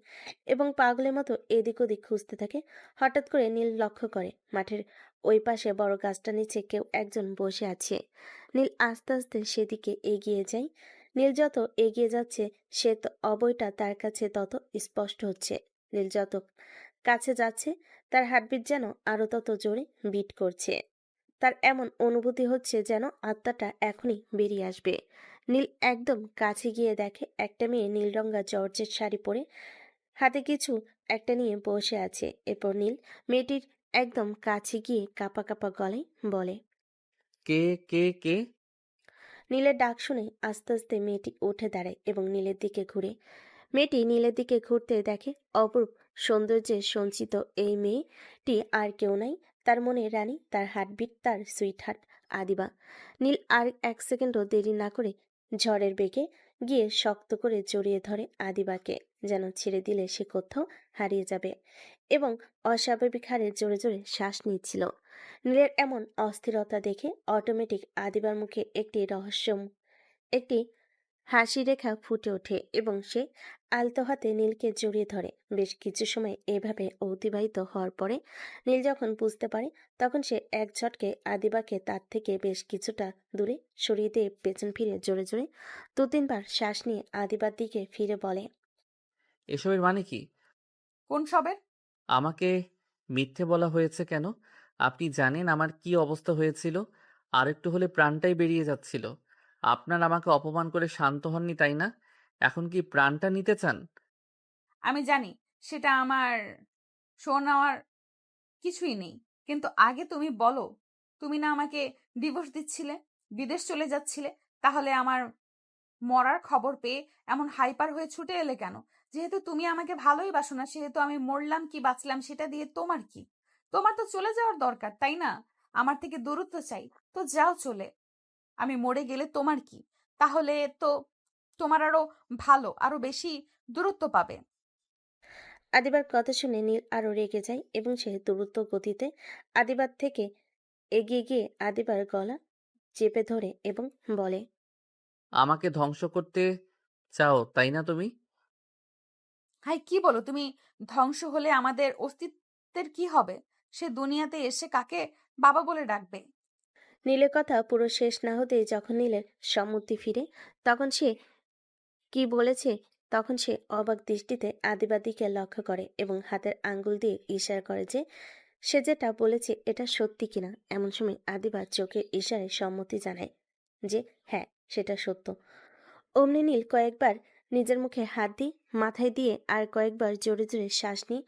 এবং পাগলের মতো এদিক ওদিক খুঁজতে থাকে। হঠাৎ করে নীল লক্ষ্য করে মাঠের ওই পাশে বড় গাছটা নিচে কেউ একজন বসে আছে। নীল আস্তে আস্তে সেদিকে এগিয়ে যায়। নীল যত এগিয়ে যাচ্ছে সে অবয়টা তার কাছে তত স্পষ্ট হচ্ছে। নীল যত কাছে যাচ্ছে তার হার্টবিট যেন আরো তত জোরে বিট করছে। তার এমন অনুভূতি হচ্ছে যেন আত্মাটা এখনই বেরিয়ে আসবে। নীল একদম কাছে গিয়ে দেখে একটা মেয়ে নীল রঙা জর্জেট শাড়ি পরে হাতে কিছু একটা নিয়ে বসে আছে। এরপর নীল মেয়েটির একদম কাছে গিয়ে কাঁপা কাঁপা গলায় বলে। কে কে কে? নীলের ডাক শুনে আস্তে আস্তে মেয়েটি উঠে দাঁড়ায় এবং নীলের দিকে ঘুরে। মেয়েটি নীলের দিকে ঘুরতে দেখে অপরূপ সৌন্দর্যে সঞ্চিত এই মেয়েটি আর কেউ নাই, তার মনে রানী, তার হার্টবিট, তার সুইট হার্ট আদিবা। নীল আর এক সেকেন্ডও দেরি না করে ঝড়ের বেগে গিয়ে শক্ত করে জড়িয়ে ধরে আদিবাকে, যেন ছেড়ে দিলে সে কোথাও হারিয়ে যাবে, এবং অস্বাভাবিক হারে জোরে জোরে শ্বাস নিচ্ছিল। নীলের এমন অস্থিরতা দেখে অটোমেটিক আদিবার মুখে একটি হাসি রেখা ফুটে ওঠে এবং সে আলতো হাতে নীলকে জড়িয়ে ধরে। বেশ কিছু সময় এভাবে অতিবাহিত হওয়ার পরে নীল যখন বুঝতে পারে, তখন সে এক ঝটকে আদিবাকে তার থেকে বেশ কিছুটা দূরে সরিয়ে দিয়ে পেছন ফিরে জোরে জোরে 2-3 বার শ্বাস নিয়ে আদিবার দিকে ফিরে বলে। এসবের মানে কি? কোন সবের? আমাকে মিথ্যে বলা হয়েছে কেন? আপনি জানেন আমার কি অবস্থা হয়েছিল? আরেকটু হলে প্রাণটাই বেরিয়ে যাচ্ছিল। আপনার আমাকে অপমান করে শান্ত হননি, তাই না? এখন কি প্রাণটা নিতে চান? আমি জানি সেটা আমার শোনার কিছুই নেই, কিন্তু আগে তুমি বলো, তুমি না আমাকে ডিভোর্স দিচ্ছিলে, বিদেশ চলে যাচ্ছিলে, তাহলে আমার মরার খবর পেয়ে এমন হাইপার হয়ে ছুটে এলে কেন? যেহেতু তুমি আমাকে ভালোই বাসো না, সেহেতু আমি মরলাম কি বাঁচলাম সেটা দিয়ে তোমার কি? তোমার তো চলে যাওয়ার দরকার, তাই না? আমার থেকে দূরত্ব চাই, তো যাও চলে। আমি মরে গেলে তোমার কি? তাহলে তো তোমার আরো ভালো, আরো বেশি দূরত্ব পাবে। আদিবার কথা শুনে নীল আরো রেগে যায় এবং সে দ্রুত গতিতে আদিবার থেকে এগিয়ে গিয়ে আদিবার গলা চেপে ধরে এবং বলে। আমাকে ধ্বংস করতে চাও, তাই না তুমি? হাই, কি বলো তুমি? ধ্বংস হলে আমাদের অস্তিত্বের কি হবে? সে দুনিয়াতে এসে কাকে বাবা বলে ডাকবে? নীলের কথা পুরো শেষ না হতেই যখন নীলের সম্মতি ফিরে, তখন সে কি বলেছে, তখন সে অবাক দৃষ্টিতে আদিবার দিকে লক্ষ্য করে এবং হাতের আঙ্গুল দিয়ে ইশারা করে যে সে যেটা বলেছে এটা সত্যি কিনা। এমন সময় আদিবার চোখের ইশারায় সম্মতি জানায় যে হ্যাঁ, সেটা সত্য। অমনি নীল কয়েকবার নিজের মুখে হাত দিয়ে মাথায় দিয়ে আর কয়েকবার জোরে জোরে শ্বাস নিয়ে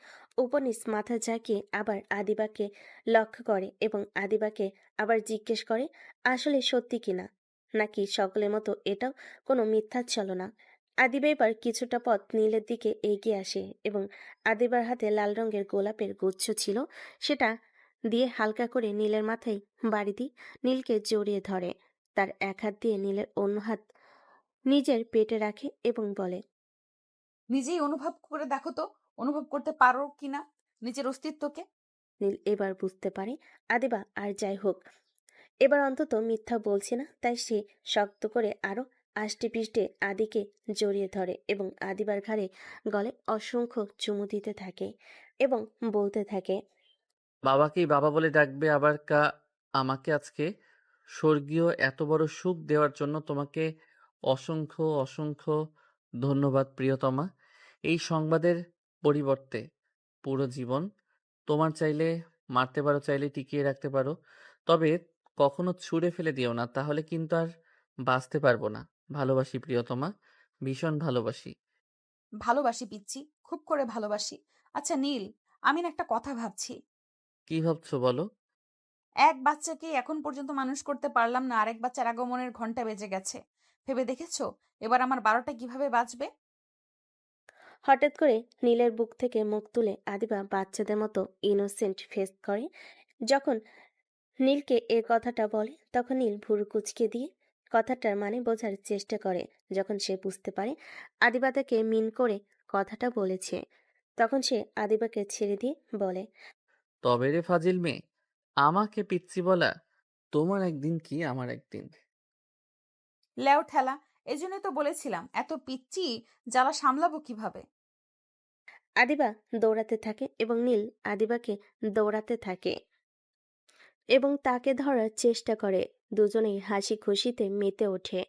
উপনিস মাথা ঝাঁকিয়ে আবার আদিবাকে লক্ষ্য করে এবং আদিবাকে আবার জিজ্ঞেস করে আসলে সত্যি কিনা, নাকি সকলের মতো এটাও কোনো মিথ্যা ছলনা। আদিবা এবার কিছুটা পথ নীলের দিকে এগিয়ে আসে এবং আদিবার হাতে লাল রঙের গোলাপের গুচ্ছ ছিল, সেটা দিয়ে হালকা করে নীলের মাথায় বাড়ি দিয়ে নীলকে জড়িয়ে ধরে। তার এক হাত দিয়ে নীলের অন্য হাত নিজের পেটে রাখে এবং বলে। নিজেই অনুভব করে দেখো তো, অনুভব করতে পারো কিনা নিজের অস্তিত্বকে? নীল এবার বুঝতে পারে আদিবা আর যাই হোক এবার অন্তত মিথ্যা বলছে না, তাই সে শক্ত করে আরো আষ্টে পিষ্টে আদিকে জড়িয়ে ধরে এবং আদিবার ঘাড়ে গলে অসংখ্য চুমু দিতে থাকে এবং বলতে থাকে। বাবাকেই বাবা বলে ডাকবে আবার আমাকে আজকে স্বর্গীয় এত বড় সুখ দেওয়ার জন্য তোমাকে অসংখ্য অসংখ্য ধন্যবাদ প্রিয়তমা। এই সংবাদের পরিবর্তে পুরো জীবন তোমার চাইলে মারতে পারো, চাইলে টিকিয়ে রাখতে পারো, তবে কখনো ছুঁড়ে ফেলে দিও না, তাহলে কিন্তু আর বাঁচতে পারবো না। ভালোবাসি প্রিয়তমা, ভীষণ ভালোবাসি। ভালোবাসি পিচ্ছি, খুব করে ভালোবাসি। আচ্ছা নীল, আমি না একটা কথা ভাবছি। কি ভাবছো বলো? এক বাচ্চাকে এখন পর্যন্ত মানুষ করতে পারলাম না, আরেক বাচ্চার আগমনের ঘন্টা বেজে গেছে। ভেবে দেখেছো এবার আমার 12টা কিভাবে বাজবে? হঠাৎ করে নীলের বুক থেকে মুখ তুলে আদিবা বাচ্চাদের মতো ইনোসেন্ট ফেস করে। যখন নীলকে এ কথাটা বলে তখন নীল ভুরু কুঁচকে দিয়ে কথাটার মানে বোঝার চেষ্টা করে। যখন সে বুঝতে পারে আদিবা তাকে মিন করে কথাটা বলেছে, তখন সে আদিবাকে ছেড়ে দিয়ে বলে। তবে রে ফাজিল মেয়ে, আমাকে পিচ্চি বলা তোমার একদিন কি আমার একদিন। লেও ঠেলা, এই জন্যই তো বলেছিলাম এত পিচ্ছি জ্বালা সামলাবো কিভাবে। আদিবা দৌড়াতে থাকে এবং নীল আদিবাকে দৌড়াতে থাকে এবং তাকে ধরার চেষ্টা করে। দুজনেই হাসি খুশিতে মেতে ওঠে।